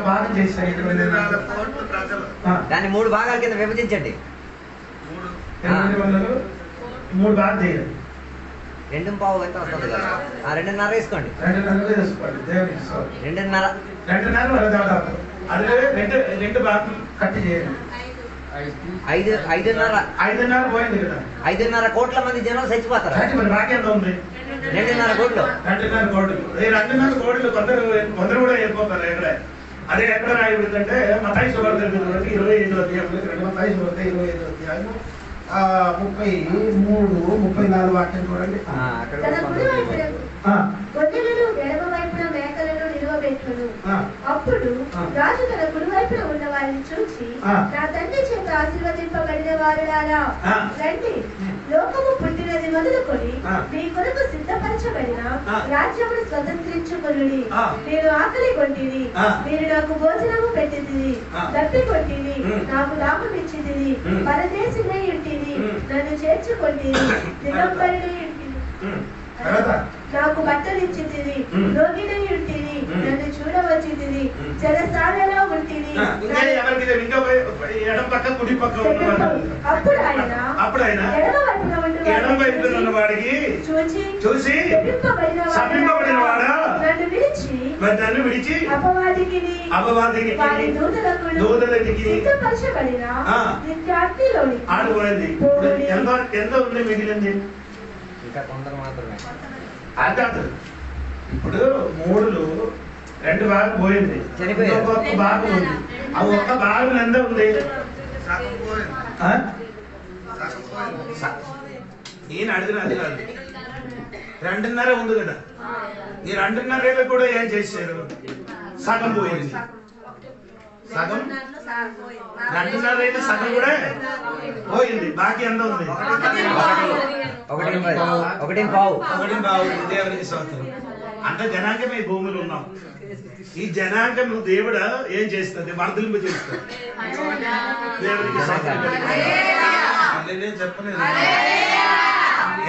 భాగం చేశారు. 24 కోట్ల ప్రజలు. దాన్ని 3 భాగాల కింద విభజించండి. 3 భాగం చేయాలి. 2.5 ఎంత వస్తుంది కదా? 2.5 వేసుకోండి. 2.5 వేసుకోండి. దేవునికి 2.5 అదే 2 భాగం కట్టి చేయాలి. 5.5 పోయింది కదా. 5.5 కోట్ల మంది జనాలు చచ్చిపోతారు. భాగ్యం ఉంది. 2.5 కోట్లు. 2.5 కోట్లు. 2.5 కోట్లు కొందరు కూడా వెళ్ళిపోతారు. ఎక్కడ అదే ఎక్కడ రాయబడిందంటే మత్తయి సువార్త 25వ అధ్యాయం. మత్తయి సువార్త 25వ అధ్యాయం 33, 34 వాక్యం చూడండి. గొర్రెలను ఎడమ వైపున మేకలను నిలువబెట్టును. అప్పుడు రాజు తన కుడి వైపున ఉన్న వారిని చూసి, నా తండ్రి చేత ఆశీర్వదింపబడిన వారులారా, రండి, లోకము పుట్టినది మొదలుకొని మీ కొరకు సిద్ధపరచబడిన రాజ్యమును స్వతంత్రించుకొనుడి. నేను ఆకలి కొట్టిని, మీరు నాకు భోజనము పెట్టింది, దప్పి కొట్టిని, నాకు దాహం ఇచ్చింది, పరదేశినై ఇంటిని, నన్ను చేర్చుకొంటిని, దిగంబరినై ఇంటిని, నాకు బట్టలు ఇచ్చింది, రోగినై ఇంటిని, నన్ను చూడవచ్చింది, చెరసాలలో ఉంటిని. అప్పుడు ఆయన ఎడమ వైపున ఉన్నవాడికి చూసి సమీపబడిన వాడా, నన్ను విడిచి అపవాదికి వారి దూతలకు సిద్ధపరచబడిన నిత్యాగ్నిలోని ఆడుకోండి. ఎంత ఉంది మిగిలింది? ఇంకా కొందరు మాత్రమే. అంతే. ఇప్పుడు 3లో 2 భాగం పోయింది. ఒక్క భాగం ఉంది. ఆ ఒక్క భాగం ఎంత ఉంది? ఈయన అడిగిన అది కాదు. 2.5 ఉంది కదా. ఈ 2.5 కూడా ఏం చేశారు? సగం పోయింది. సగం 2.5 అయితే సగం కూడా పోయింది. బాకీ ఎంత ఉంది? 1.5. దేవునికి స్తోత్రం. అంటే జనాంగం ఈ భూమిలో ఉన్నాం. ఈ జనాంగం దేవుడు ఏం చేస్తుంది? వర్ధలింపు చేస్తుంది. దేవునికి చెప్పలేదు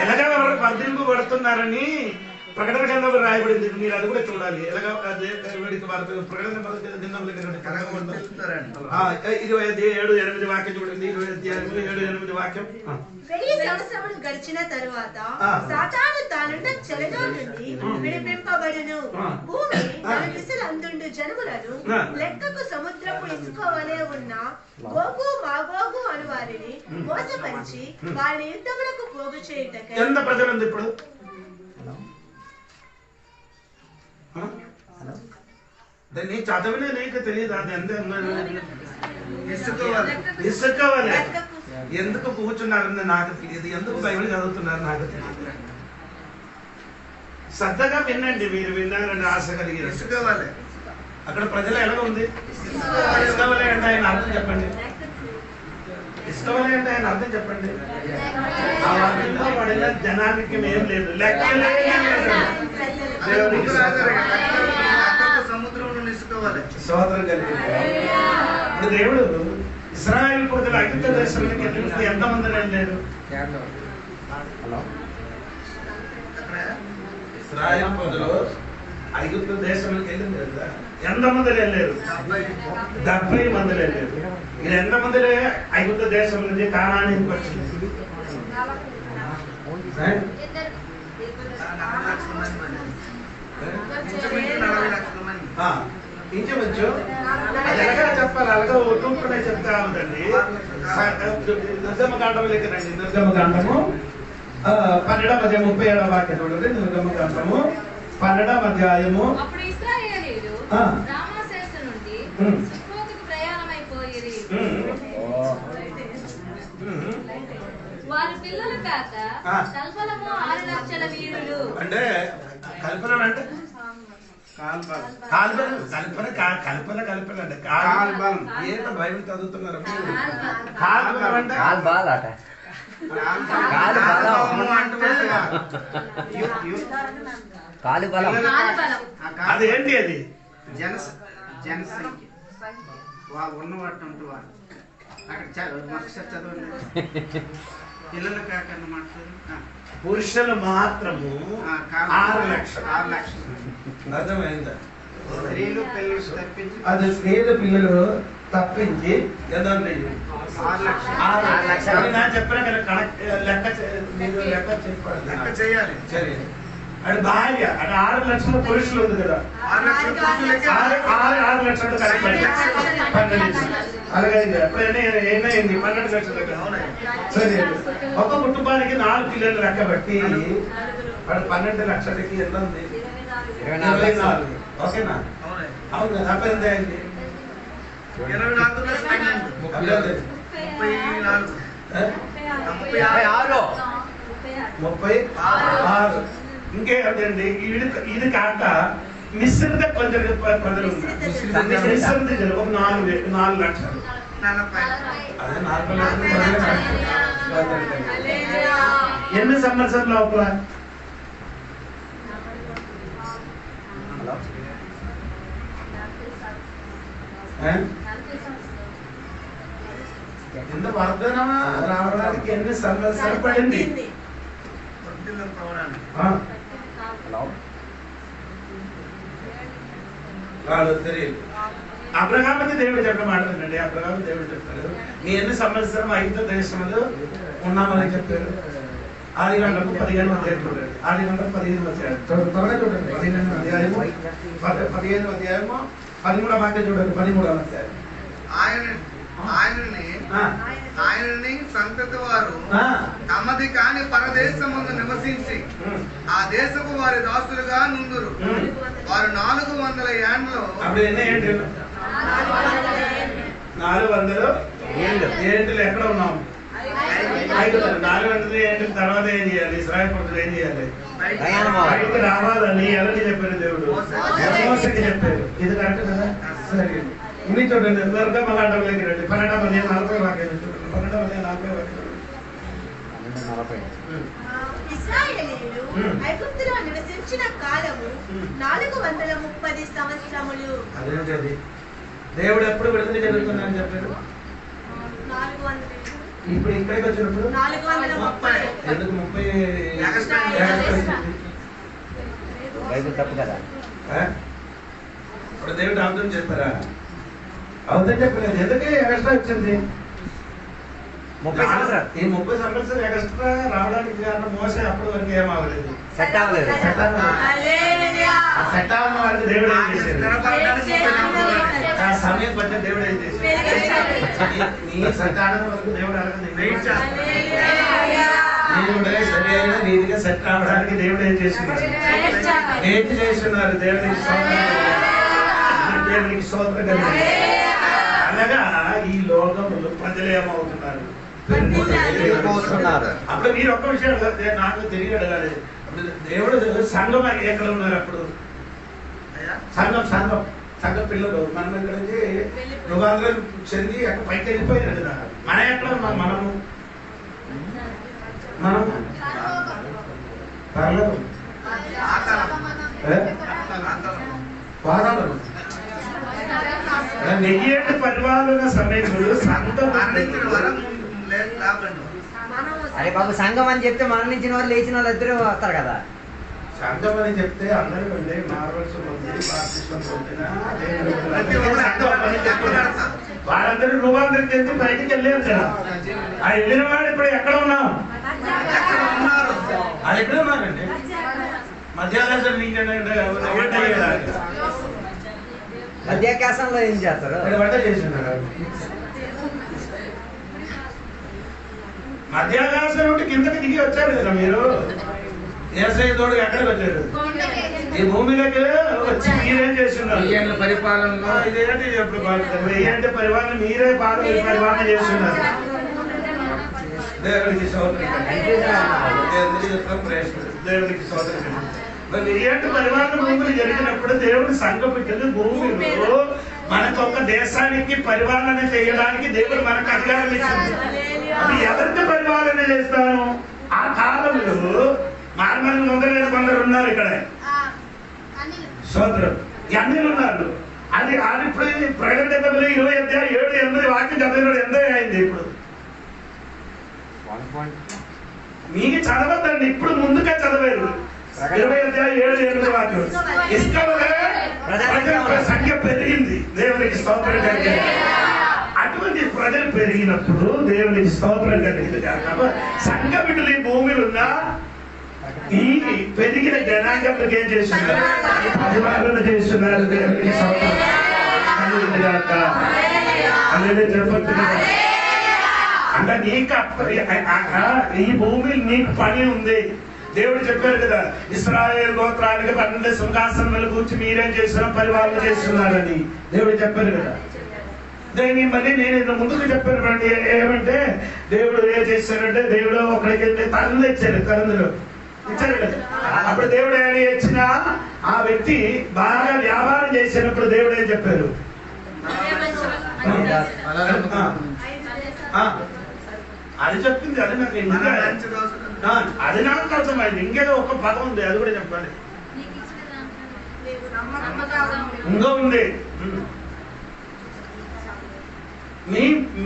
ఎలాగ వర్ధలింపు పడుతున్నారని ప్రకటన గ్రంథంలో రాయబడింది. మీరు అది కూడా చూడాలి. ఎలాగ ప్రకటన గ్రంథంలో 27-8 వాక్యం చూడండి. 27-8 వాక్యం. 1000 సంవత్సరములు గడిచిన తరువాత సాతాను తానున్న చెరలో నుండి విడిపింపబడును. భూమి తన దిశలందుండు జనములను లెక్కకు సముద్రపు ఇసుక వలె ఉన్న గోగు మాగోగు అను వారిని మోసపరిచి వారి యుద్ధములకు పోగు చేయుటకై. ఎంత ప్రజలు ఉంది ఇప్పుడు? దాన్ని చదవలే నీకు తెలియదు. అది ఎంత ఇసుకోవాలి. ఎందుకు కూర్చున్నారని నాకు తెలియదు. ఎందుకు బైబిల్ చదువుతున్నారు నాకు తెలియదు. శ్రద్ధగా వినండి. మీరు విన్నారని ఆశ కలిగి అక్కడ ప్రజలు ఎలా ఉంది? ఇసుకోవాలి అంటే ఆయన అర్థం చెప్పండి. ఇసుకోవాలి అంటే ఆయన అర్థం చెప్పండి. ఆ వర్గంలో పడిన జనానికి ఏం లేదు. లెక్కలే సోదరు కలిగి ఇప్పుడు దేవుడు ఇశ్రాయేలు ప్రజలు ఐగుప్తు దేశానికి వెళ్ళినప్పుడు ఎంతమంది వెళ్ళారు? ఇశ్రాయేలు ప్రజలు ఐగుప్తు దేశానికి వెళ్ళింది కదా, ఎంతమంది వెళ్ళారు? 70 మంది వెళ్ళారు. ఇది ఎంతమంది ఐగుప్తు దేశం నుంచి కానానికి వచ్చింది? ఇంచవచ్చు. అది ఎలాగా చెప్పాలి? అలాగా ఒట్టుకునే చెప్తా ఉందండి. నిర్గమకాండములకి రండి. నిర్గమకాండము 12-37 వాక్యం చూడండి. నిర్గమకాండము 12వ అధ్యాయము. అప్పుడు ఇశ్రాయేలీయులు రామాసేసు నుండి సుక్కోతుకు ప్రయాణమైపోయిరి. వారి పిల్లల పేత కల్పనము 6 లక్షల వీరులు. అంటే కల్పన అంటే కల్పన అంటే ఏంటో బైబిల్ చదువుతున్నారు. అదేంటి? అది జనసంఖ్య వాళ్ళు ఉన్నవాటి వారు అక్కడ మరుసటి చదవండి. పిల్లలు కాకుండా మాట్లాడు. పురుషులు మాత్రము 6 లక్షలు. అర్థమైందా? స్త్రీలు పిల్లలు తప్పించి అది స్త్రీలు పిల్లలు తప్పించి 6 లక్షలు. చెప్పిన లెక్క చేయాలి. అది భార్య. అది 6 లక్షల పురుషులు ఉంది కదా, 6 లక్షలు అలాగే ఏమైంది? 12 లక్షలు. సరే, ఒక కుటుంబానికి 4 పిల్లలు లెక్క బట్టి వాడు 12 లక్షలకి ఎంత ఉంది? 24. ఓకేనా? అవును. అప్పుడు ఎంత అయింది? 36. ఇంకేంటండి? ఇది కాక మిశ్రిత కొంచెం ప్రజలు ఉన్నారు. మిశ్రిత ఒక 4 లక్షలు. అదే 40 లక్షలు. ఎన్ని సంవత్సరాల లోపల? ఎంత వర్ధన రావడానికి ఎన్ని సంవత్సరాలు పడింది? తెలియదు. అబ్రహాముకి దేవుడు చెప్పిన మాటలండి. అబ్రహాము దేవుడు చెప్తారు, నీ ఎన్ని సంవత్సరం ఐగుప్తు దేశంలో ఉన్నామని చెప్పారు. ఆదికాండము 15వ అధ్యాయం చూడండి. ఆదికాండం 15వ అధ్యాయం త్వరగా చూడండి. 15వ అధ్యాయము 13వ వాక్యం చూడండి. 13వ అధ్యాయం. ఆయనని సంతతి వారు తమది కాని పరదేశమందు నివసించి ఆ దేశపు వారి దాసులుగా నుందురు. వారు 400 ఏండ్లు. అప్పుడు ఎన్ని ఏంటి? 400 ఏంటిలు ఎక్కడ ఉన్నాం? 400 ఏంటి తర్వాత ఏం చేయాలి? ఇశ్రాయేలు ప్రజలు ఏం చేయాలి? బయటికి రావాలని ఎవరికి చెప్పారు? దేవుడు మోసేకి చెప్పారు. ఇది కరెక్ట్ కదా? సరే, ఇన్ని చూడండి మళ్ళీ రండి 12:40 వాక్యం చూడండి 12:40 వాక్యం. ఇశ్రాయేలీయులు ఐగుప్తులో నివసించిన కాలము 430 సంవత్సరములు. అదేంటది దేవుడు ఎప్పుడు విడుదల జరుగుతుందని చెప్పారు? 400. ఇప్పుడు ఇక్కడికి వచ్చినప్పుడు 430. ఎందుకు 30 బైబిల్ తప్పు కదా. ఇప్పుడు దేవుడు అవుతుందని చెప్పారా? అవుతుందని చెప్పలేదు. ఎందుకు ఎక్స్ట్రా వచ్చింది? 30 సంవత్సరాలు. ఈ 30 సంవత్సరాలు ఎక్స్ట్రా రావడానికి కారణం మోసే అప్పటి వరకు ఏం అవ్వలేదు. సెట్ అవ్వలేదు. సెట్ అవ్వని వారికి దేవుడు ఏం చేశాడు? ఆ సమయం బట్టి దేవుడు ఏం చేశాడు? నీ సెట్ అవ్వడం వరకు దేవుడు అడగదు. వెయిట్ చేస్తాడు. దేవుడే సరి అయిన రీతిగా సెట్ అవ్వడానికి దేవుడు ఏం చేస్తున్నారు? వెయిట్ చేస్తున్నారు. దేవుడికి స్తోత్రం. అనగా ఈ లోకంలో ప్రజలు ఏమవుతున్నారు? అప్పుడు మీరు ఒక్క విషయం నాకు తిరిగి అడగాలి. దేవుడు సంఘం ఎక్కడ ఉన్నారు? అప్పుడు సంఘం పిల్లలు మనం ఇక్కడ నుంచి యుగాంధ్రం చెంది అక్కడ పైకి వెళ్ళిపోయారు కదా. మనం ఎక్కడ ఉన్నాం? మనము పాదాలు నెయ్యేటి పరిపాలన సమయంలో సంఘం. అరే బాబు సంఘం అని చెప్తే మరణించిన వాళ్ళు లేచిన వాళ్ళు ఇద్దరు వస్తారు కదా. సంఘం అని చెప్తే అందరూ వెళ్ళి మార్వల్స్ వాళ్ళందరూ రూపాంతరం చెంది బయటికి వెళ్ళారు కదా. ఆ వెళ్ళిన వాడు ఇప్పుడు ఎక్కడ ఉన్నాం? అది ఎక్కడ ఉన్నారండి? మధ్యాహ్నం మధ్యాకాశంలో ఏం చేస్తారు? వంట చేస్తున్నారు. మధ్యాకాశం నుండి కిందకి దిగి వచ్చారు కదా మీరు. ఏసై తోడు ఎక్కడికి వచ్చారు? ఈ భూమిలోకి వచ్చి మీరేం చేస్తున్నారు? పరిపాలనలో ఇదేంటి ఎప్పుడు వెయ్యంటే పరిపాలన మీరే పరిపాలన చేస్తున్నారు. దేవుడికి స్తోత్రం. దేవుడికి స్తోత్రం. వెయ్యంటే పరిపాలన భూములు జరిగినప్పుడు దేవుడి సంఘం బిడ్డలు భూమిలో మనకు ఒక దేశానికి పరిపాలన చేయడానికి దేవుడు మనకు అధికారం ఇచ్చింది. అది ఎవరికి పరిపాలన చేస్తాను? ఆ కాలంలో మార్మల్ ముందలేదు కొందరు ఉన్నారు ఇక్కడ. స్తోత్రం. అన్ని ఉన్నారు. అది ఇప్పుడు ప్రకటన 20:7-8 వాక్యం చదివినాడు. ఎంత అయింది ఇప్పుడు? మీకు చదవద్దండి, ఇప్పుడు ముందుగా చదివారు. 20:7-8 వాక్యం. ఇష్టంగా ప్రజల సంఖ్య పెరిగింది. దేవునికి స్తోత్రం కలిగింది. అటువంటి ప్రజలు పెరిగినప్పుడు దేవునికి స్తోత్రం కలిగింది. సంఘ బిడ్డలు ఈ భూమిలో ఉన్న ఈ పెరిగిన జనాంగంలోకి ఏం చేస్తున్నారు? పరిపాలన చేస్తున్నారు. దేవునికి స్తోత్రం కలిగింది కాక. అనేది చెప్పొచ్చు. అంటే నీకు ఈ భూమి నీకు పని ఉంది. దేవుడు చెప్పారు కదా, ఇశ్రాయేలు గోత్రానికి 12 సింహాసనాలు కూర్చి మీరేం చేస్తున్నారు? పరిపాలన చేస్తున్నారని దేవుడు చెప్పారు కదా. దాన్ని మళ్ళీ నేను ఇంత ముందుకు చెప్పాను ఏమంటే, దేవుడు ఏం చేశారంటే, దేవుడు ఒకరికి తల్లు ఇచ్చారు. తల్లులు ఇచ్చారు కదా. అప్పుడు దేవుడు ఏం ఇచ్చినా ఆ వ్యక్తి బాగా వ్యాపారం చేసినప్పుడు దేవుడు ఏం చెప్పారు? అది చెప్పింది. అది నాకు అది నాకు అర్థమైంది. ఇంకేదో ఒక పదం ఉంది, అది కూడా చెప్పండి. ఇంకో ఉంది.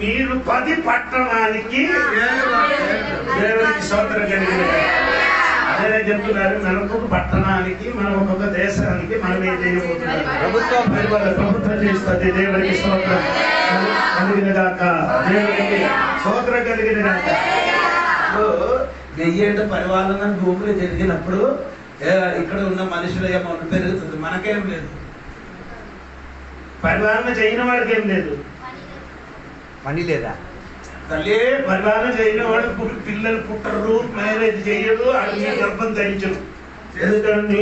మీరు 10 పట్టణానికి దేవునికి స్తోత్రం కలిగింది. అదే చెప్తున్నారు. మనకు పట్టణానికి, మనం ఒక్కొక్క దేశానికి మనం ఏం చేయబోతున్నారు? ప్రభుత్వం చేస్తుంది. దేవునికి స్తోత్రం కలిగిన దాకా. దేవునికి స్తోత్రం కలిగిన దాకా. వెయ్యేట పరిపాలన భూములు జరిగినప్పుడు ఇక్కడ ఉన్న మనుషులు ఏమన్నా పెరుగుతుంది. మనకేం లేదు. పరిపాలన చేయని వాడికి ఏం లేదు. పని లేదా? తల్లి పరిపాలన చేయని వాడు పిల్లలు పుట్టరు, మ్యారేజ్ చేయడు, అది గర్భం ధరించరు. ఎందుకంటే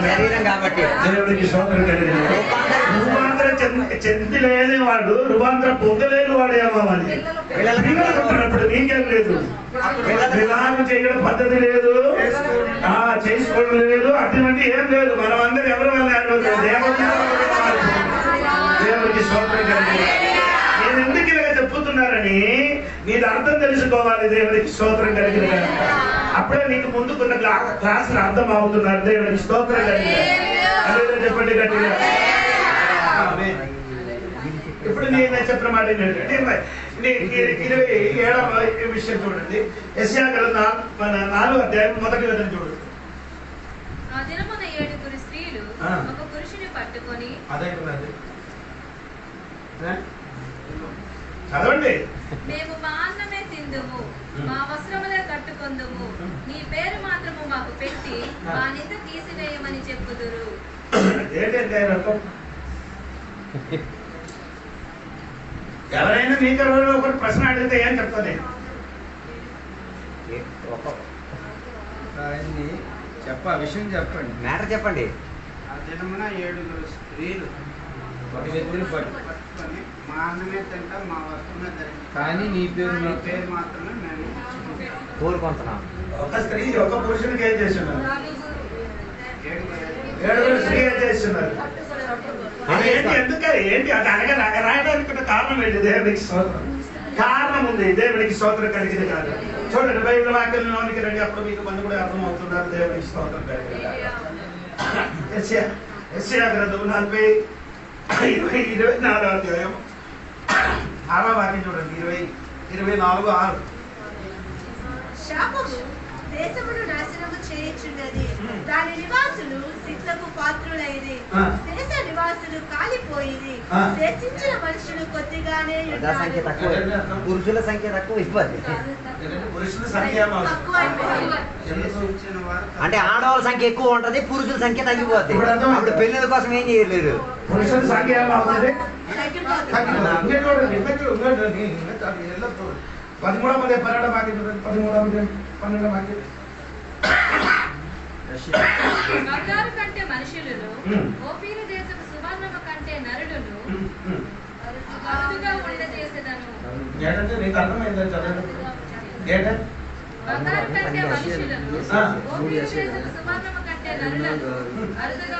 శరీరం కాబట్టి. దేవుడికి స్తోత్రం కలిగింది. రూపాంతరం చెంది లేని వాడు, రూపాంతరం పొందలేని వాడు ఏమవ్వాలి? పిల్లలు నీకేం లేదు. వివాహం చేయడం పద్ధతి లేదు, చేసుకోవడం లేదు, అటువంటి ఏం లేదు. మనం అందరూ ఎవరు వెళ్ళారు? దేవుడు అని నీది అర్థం తెలుసుకోవాలి. దేవునికి స్తోత్రం కలిగిన అప్పుడే నీకు ముందుకున్న క్లాసులు అర్థం అవుతున్నారు. దేవునికి స్తోత్రం కలిగిన చెప్పండి గట్టిగా. ఇప్పుడు నేను చెప్పిన మాట ఏంటంటే 27వ విషయం చూడండి. యెషయా గ్రంథం 4వ అధ్యాయం 1వ వచనం చూడండి. ఆ దినమున 7 స్త్రీలు ఒక పురుషుని పట్టుకొని అదే చదవండి. మేము మా అన్నమే తిందుము, మా వస్త్రములే కట్టుకొందుము, నీ పేరు మాత్రము మాకు పెట్టి మా నింద తీసివేయమని చెప్పుదురు. ఏంటంటే ఎవరైనా మీకు ఒక ప్రశ్న అడిగితే ఏం చెప్తాను? విషయం చెప్పండి, మ్యాటర్ చెప్పండి. ఆ దినమున 7 స్త్రీలు ఒక వ్యక్తిని పట్టుకొని మా అన్నమే తింటా, మా వస్త్రమే ధరించి, కానీ నీ నీ పేరు మాత్రమే మేము కోరుకుంటున్నాం. ఒక స్త్రీ ఒక పురుషునికి ఏం చేస్తున్నారు? 7 స్త్రీ ఏం చేస్తున్నారు? ఏంటి అది అనగా రాయడానికి కారణం ఏంటి? దేవునికి స్తోత్రం. కారణం ఉంది. దేవునికి స్తోత్రం కలిగింది కాదు. చూడండి బైబిల్ వాక్యంలోనికి రండి, అప్పుడు మీకు మంది కూడా అర్థం అవుతున్నారు. దేవునికి స్తోత్రం కలిగింది. యెషయా గ్రంథం 24వ అధ్యాయం 6వ వాక్యం చూడండి. 24:6. శాపము దేశమును నాశనము చేయుచున్నది, దాని నివాసులు శిక్షకు పాత్రులైరి, దేశ నివాసులు కాలిపోయిరి, దేశించిన మనుషులు కొద్దిగానే సంఖ్య తక్కువ, పురుషుల సంఖ్య తక్కువ ఇవ్వాలి. పురుషుల సంఖ్య అంటే ఆడవాళ్ళ సంఖ్య ఎక్కువ ఉంటది, పురుషుల సంఖ్య తగ్గిపోద్ది. అప్పుడు పెళ్లిల కోసం ఏం చేయలేరు. పురుషుల సంఖ్య ఏమవుతుంది? 13వ 12వ వాక్యం చూడండి. 12వ వాక్యం. బంగారు కంటే మనుషులను, ఓపీరు దేశపు సువర్ణము కంటే నరులను అరుదుగా ఉండజేసేదను. ఏంటంటే నీకు అర్థమైందా? చదవండి. ఏంటంటే బంగారు కంటే మనుషులను, ఓపీరు దేశపు సువర్ణము కంటే నరులను అరుదుగా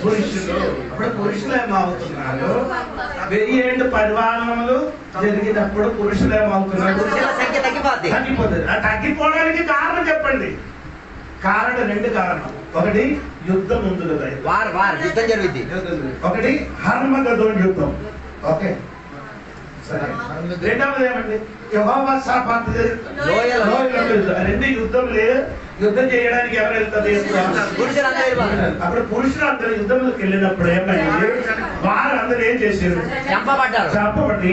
పురుషులు. అప్పుడు పురుషులు ఏమవుతున్నారు? వెయ్యేండు పరిమాణములు జరిగినప్పుడు పురుషులు ఏమవుతున్నారు? పురుషుల సంఖ్య తగ్గిపోద్ది. తగ్గిపోతుంది. తగ్గిపోవడానికి కారణం చెప్పండి. కారణం 2 కారణం. ఒకటి యుద్ధం ఉంది కదా, వార్ యుద్ధం జరుగుద్ది. ఒకటి హర్మగదోన్ యుద్ధం. ఓకే సరే. రెండవది ఏమండి? యెహోవా శాపాత్ లోయలో రెండు యుద్ధంలో యుద్ధం చేయడానికి ఎవరు వెళ్తారు? అప్పుడు పురుషులు అందరూ యుద్ధంలోకి వెళ్ళినప్పుడు ఏమైంది? వారు అందరూ ఏం చేశారు? చంపబడ్డారు. చంపబడి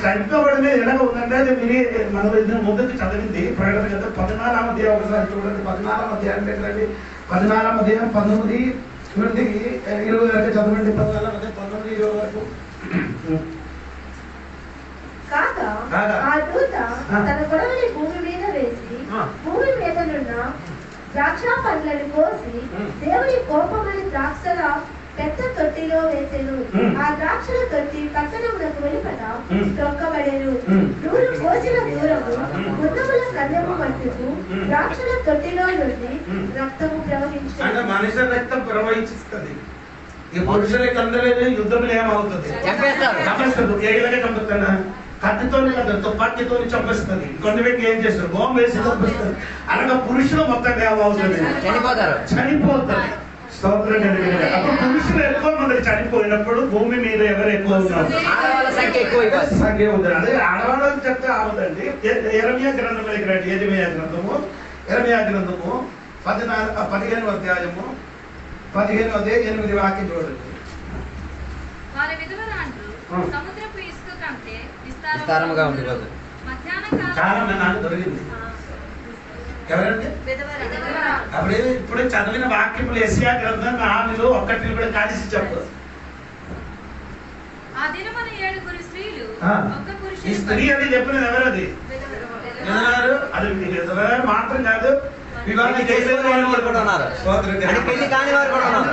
చంపబడిన ఎలాగ ఉందంటే అది మీరు మన ముందుకు చదివింది ప్రకటన కదా 14వ అధ్యాయం ఒకసారి చూడండి. 14వ అధ్యాయం దగ్గరండి. 14వ అధ్యాయం 19 నుండి 20 వరకు చదవండి. 14వ అధ్యాయం 19, 20 వరకు. కాగా ఆ దూత తన గొడవని భూమి మీద వేసి భూమి మీదనున్న ద్రాక్ష పండ్లను కోసి దేవుని కోపమని ద్రాక్షల పెద్ద తొట్టిలో వేసెను. ఆ ద్రాక్షల తొట్టి పట్టణమునకు వెలుపల తొక్కబడెను. నూరు కోసిన దూరము గున్నముల కన్నెము మట్టుకు ద్రాక్షల తొట్టిలో నుండి రక్తము ప్రవహించింది. అంటే మనిషి రక్తం ప్రవహిస్తుంది. ఈ పురుషులకి అందరూ యుద్ధంలో ఏమవుతుంది? చంపేస్తారు. ఏలాగే చంపుతానా? కత్తితో కదా, తుపాకీతో చంపేస్తుంది. కొంతమందికి ఏం చేస్తారు? బాంబు వేసి చంపేస్తారు. అలాగే పురుషులు మొత్తంగా ఏమవుతుంది? చనిపోతారు. స్తోత్రం కలిగిన అప్పుడు పురుషులు ఎక్కువ మంది చనిపోయినప్పుడు భూమి మీద ఎవరు ఎక్కువ ఉన్నారు? ఆడవాళ్ళ సంఖ్య ఎక్కువ సంఖ్య ఉంది. అదే ఆడవాళ్ళని చెప్తే అవదండి. యెరెమీయా గ్రంథం రండి. యెరెమీయా గ్రంథము 15వ అధ్యాయము 15వ అధ్యాయం 8వ వాక్యం చూడండి. వారి విధవరాండ్రు సముద్రపు ఇసుక కంటే విస్తారముగా ఉండిపోతుంది. మధ్యాహ్నం కాలం నాకు దొరికింది. ఎవరండి? అప్పుడు ఇప్పుడు చదివిన వాక్యములు యెషయా గ్రంథం 4లో ఒక్కటిని కూడా కలిసి చెప్పు. ఆ దినమున 7 స్త్రీలు ఒక్క పురుషుని. ఈ స్త్రీ అని చెప్పినది ఎవరది? అది మాత్రం కాదు,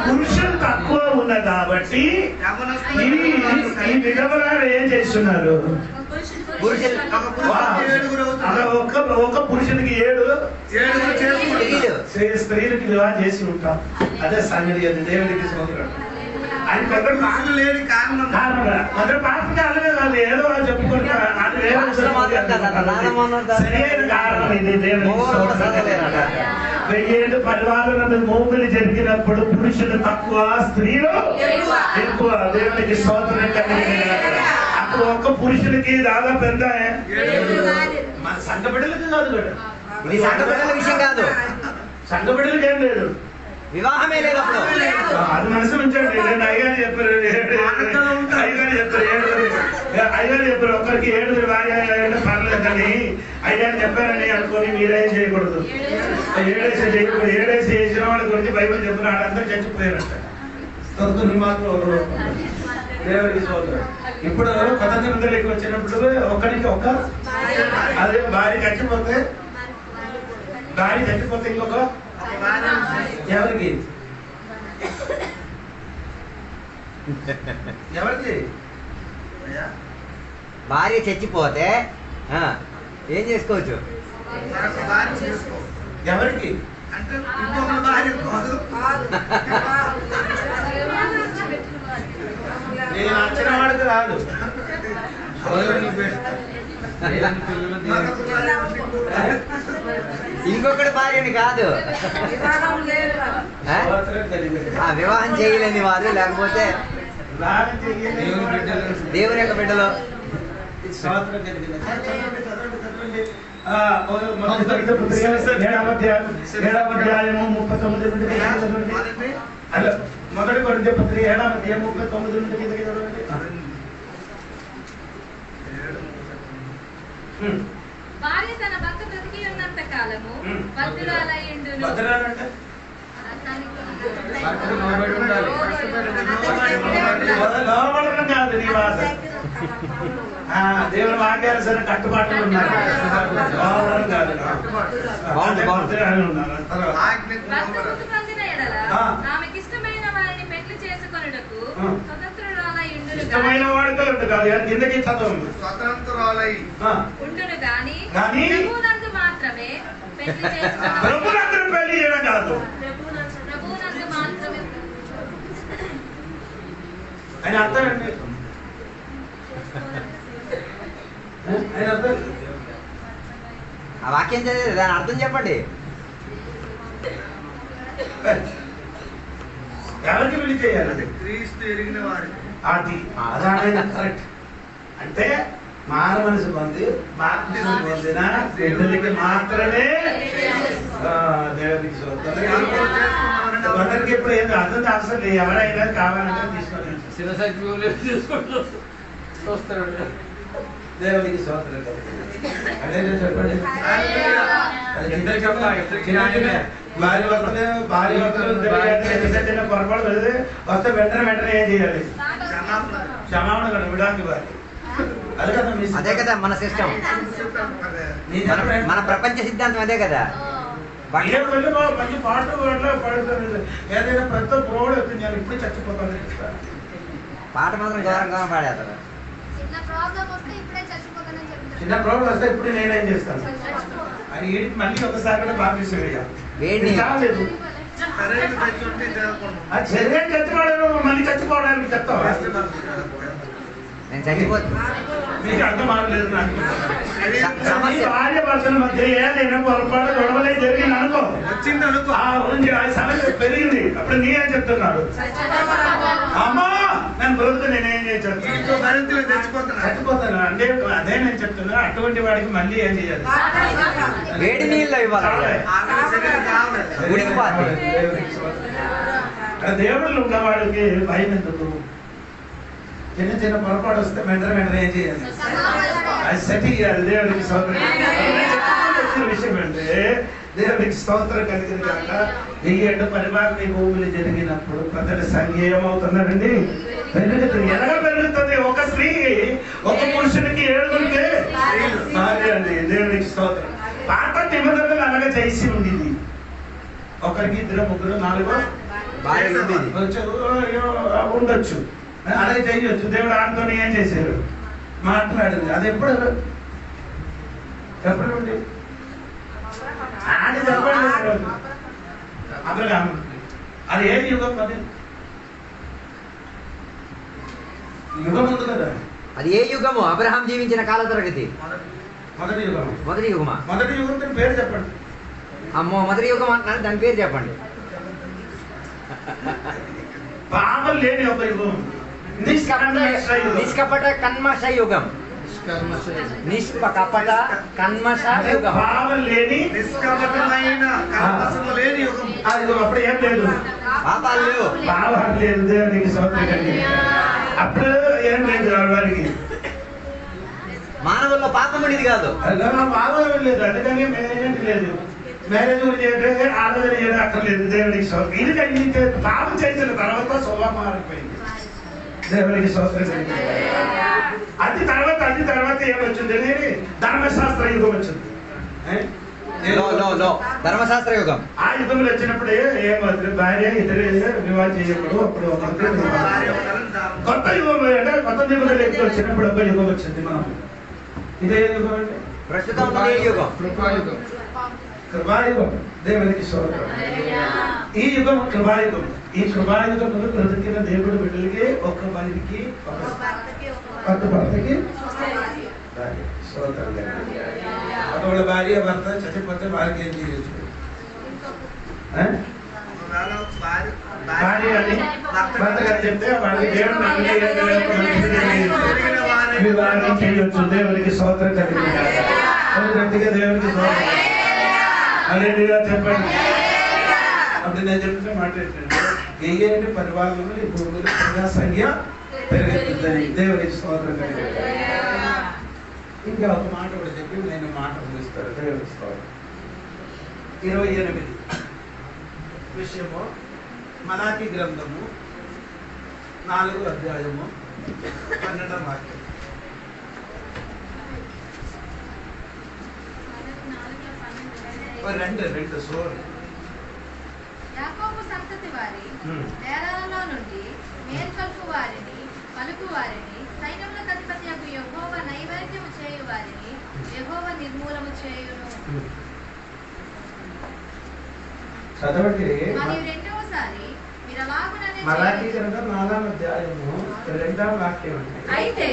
పురుషులు తక్కువ ఉన్నారు కాబట్టి ఈ విధవరాలు ఏం చేస్తున్నారు? ఒక పురుషునికి 7 స్త్రీలకు వివాహం చేసి ఉంటాం. అదే సంగతి. అది దేవుడికి సోదరుడు. అది మొదటి పురుషులు లేని కారణం మొదటి పాత్రకి అలాగే కాదు, ఏదో చెప్పుకుంటా అది వేరే సరైన కారణం ఇది. దేవుని 1000 పరివారాలను మోగులు జరిగినప్పుడు పురుషులు తక్కువ, స్త్రీలు ఎక్కువ. దేవునికి స్తోత్రం కలిగిన అప్పుడు ఒక్క పురుషులకి దాదాపు ఎంత సంఘ బిడ్డలకి కాదు కదా, ఇది సంఘ బిడ్డల విషయం కాదు, సంఘ బిడ్డలకి ఏం లేదు, వివాహమే లేదు అప్పుడు. అది మనసు ఉంచండి. నేను అయ్యగారు చెప్పారు, అయ్యగారు చెప్పారు ఒకరికి 7 భార్య పర్లేదని అయ్యారు చెప్పారని అనుకొని మీరేం చేయకూడదు. 7 చేయకూడదు. 7 చేసిన వాళ్ళ గురించి బైబిల్ చెప్పిన వాళ్ళందరూ చచ్చిపోయారంట. మాత్రం దేవుడికి సోదరు. ఇప్పుడు కొత్త నిబంధనలకు వచ్చినప్పుడు ఒకరికి ఒక అదే భార్య చచ్చిపోతే ఇంకొక ఎవరికి భార్య చచ్చిపోతే ఏం చేసుకోవచ్చు? ఎవరికి అంటే ఇంకొక భార్య కాదు. నేను నచ్చిన వాడికి రాదు. ఇంకొకటి భార్యని కాదు, వివాహం చేయలేని వారు, లేకపోతే దేవుని యొక్క బిడ్డలు. మొదటి కొరింథీ పత్రిక 7వ అధ్యాయం 39 నుండి కిందకి చదవండి. భార్య తన భర్త బ్రతికి ఉన్నంత కాలము భద్రాలయుండును. లోబడడం కాదు నీ భాష. దేవుని వాక్యానుసారం కట్టుబాట్లు ఉన్నారు. ఆమెకిష్టమైన వారిని పెళ్లి చేసుకొనుటకు స్వతంత్రురాలయుండును కాదు, కిందకి చదవండి. స్వతంత్రురాలై ఉండును గాని కానీ ప్రభువునందు మాత్రమే పెళ్లి చేసుకొనుటకు. ప్రభువునందు పెళ్లి చేయడం కాదు, ప్రభువునందు మాత్రమే. ఆయన అర్థం ఏంటి? ఆయన అర్థం ఆ వాక్యం చదివి దాని అర్థం చెప్పండి. ఎవరికి పెళ్లి చేయాలి? క్రీస్తు ఎరిగిన వాడు. అది కరెక్ట్. అంటే మారు మనసు పొంది బాప్తిజం పొందిన బిడ్డలకి మాత్రమే దేవునికి కొందరికి ఇప్పుడు ఏం అర్థం అవసరం లేదు. ఎవరైనా కావాలంటే తీసుకొని దేవునికి స్తోత్రం. అదే చెప్పండి. భార్య భర్తలు చిన్న పొరపాటు వెళ్తే వస్తే వెంటనే ఏం చేయాలి? క్షమాపణ కదా, విడాకి భార్య. అదే కదా మన సిస్టమ్, మన ప్రపంచ సిద్ధాంతం అదే కదా. మంచి పాట పాడుతుంది. ఏదైనా ప్రతి ప్రోడు వచ్చింది, నేను ఇప్పుడు చచ్చిపోతాను. పాట మాత్రం ఘోరంగా పాడేస్తారు. చిన్న ప్రాబ్లం వస్తే ఇప్పుడు నేనేం చేస్తాను అని వీడికి మళ్ళీ ఒకసారి కూడా బాప్తిజం కాలేదు. చచ్చిపోవడం మళ్ళీ చచ్చిపోవడానికి చెప్తావా? నేను చచ్చిపోతున్నా. మీకు అర్థం అవ్వలేదు. భార్య భర్తల మధ్య ఏదైనా పొరపాటు గొడవలే జరిగింది అనుకో, వచ్చింది అనుకో, ఆ సమస్య పెరిగింది. అప్పుడు నేనేం చెప్తున్నాడు? అమ్మా నన్ను బ్రతుకు నేనేం చేస్తాను? చచ్చిపోతాను అంటే అదే నేను చెప్తున్నా. అటువంటి వాడికి మళ్ళీ ఏం చేయాలి? వేడి నీళ్ళు ఇవ్వాలి. దేవుళ్ళు ఉన్నవాడికి భయం ఎందుకు? చిన్న చిన్న పొరపాటు వస్తే వెంటనే ఏం చేయాలి? అది సెట్ చేయాలి. దేవుడికి స్తోత్రం. విషయం అంటే దేవుడికి స్తోత్రం కలిగింది కాక 1000 పరివారం భూములు జరిగినప్పుడు ప్రజల సంఖ్య ఏమవుతున్నారండి? పెరుగుతుంది. ఎలాగ పెరుగుతుంది? ఒక స్త్రీ ఒక పురుషునికి 7 భార్య అండి. దేవుడికి స్తోత్రం. పాత నిబంధనలు అలాగే చేసి ఉండింది. ఒకరికి 2, 3, 4 ఉండొచ్చు. అలాగే చేయొచ్చు. దేవుడు ఆడితో ఏం చేశారు? మాట్లాడింది. అది ఎప్పుడు ఉండి ఆడి చెప్పండి. అబ్రహాము అది ఏది యుగం? అది యుగం ఉంది కదా. అది ఏ యుగము? అబ్రహాం జీవించిన కాల తరగతి. మొదటి యుగం. మొదటి యుగమా? మొదటి యుగం దాని పేరు చెప్పండి. అమ్మో, మొదటి యుగం అంటున్నారు, దాని పేరు చెప్పండి. పాపం లేని ఒక యుగం. నిష్కపట కన్మష యుగం. నిష్కపట కన్మష యుగం. పాపం లేని నిష్కపటమైన కల్మషము లేని యుగం. ఆ యుగం. అప్పుడు ఏం లేదు, పాపాలు లేవు. పాపం లేదు. దేవునికి స్తోత్రం. అప్పుడు ఏం లేదు వారికి. మానవుల్లో పాపం ఉండేది కాదు. పాపం లేదు, అందుకని మేనేజ్మెంట్ లేదు. మ్యారేజ్ చేయడం ఆలోచన చేయడం అక్కర్లేదు. దేవునికి స్తోత్రం. ఇది పాపం చేసిన తర్వాత స్వభావం మారిపోయింది. దేవునికి స్తోత్రం. అది తర్వాత ఏమొచ్చింది? ధర్మశాస్త్ర యుగం వచ్చింది. ధర్మశాస్త్ర యుగం. ఆ యుగంలో వచ్చినప్పుడు ఏమవుతుంది? భార్య ఇద్దరు వివాహం చేయకూడదు. అప్పుడు కొత్త యుగం అంటే కొత్త నిబంధనలు ఎక్కువ వచ్చినప్పుడు ఒక యుగం వచ్చింది. మనం ఇదే యుగం అంటే ప్రస్తుతం యుగం కృపాయుగం. దేవునికి స్తోత్రం. ఈ యుగం కృపాయుగం. ఈ కృపాయుగంలో బ్రతికిన దేవుడు బిడ్డలకి ఒక్క మనిషికి కొత్త భర్తకి స్తోత్రం. ఒకవేళ భార్య భర్త చచ్చిపోతే వారికి ఏం చేయొచ్చు? భార్య అని భర్త గారు చెప్తే వాళ్ళకి దేవుడు వివాహం చేయొచ్చు. దేవునికి స్తోత్రం కలిగింది. గట్టిగా దేవునికి స్తోత్రం. అలెలుయా చెప్పండి. అప్పుడు నేను చెప్తున్న మాట ఏంటంటే, వెయ్యేంటి పరిపాలనలో ఈ భూమిలో ప్రజా సంఖ్య పెరుగుతుందని. దేవునికి స్తోత్రం కలిగింది. ఇంకా ఒక మాట కూడా చెప్పి నేను మాట ముగిస్తాను. దేవునికి స్తోత్రం. 28 విషయము మలాకి గ్రంథము 4వ అధ్యాయము 12వ వాక్యం. రెండు సోర్లు. యాకోబు సంతతి వారి నేరాలలో నుండి మేల్కొల్పు వారిని, పలుకు వారిని, సైన్యములకు అధిపతియగు యెహోవా నైవేద్యము చేయు వారిని యెహోవా నిర్మూలము చేయును. చదవండి. మరియు రెండవసారి మీరు అలాగుననే మలాకి చేయుడి. గ్రంథం 4వ అధ్యాయము 2వ వాక్యం అంటే, అయితే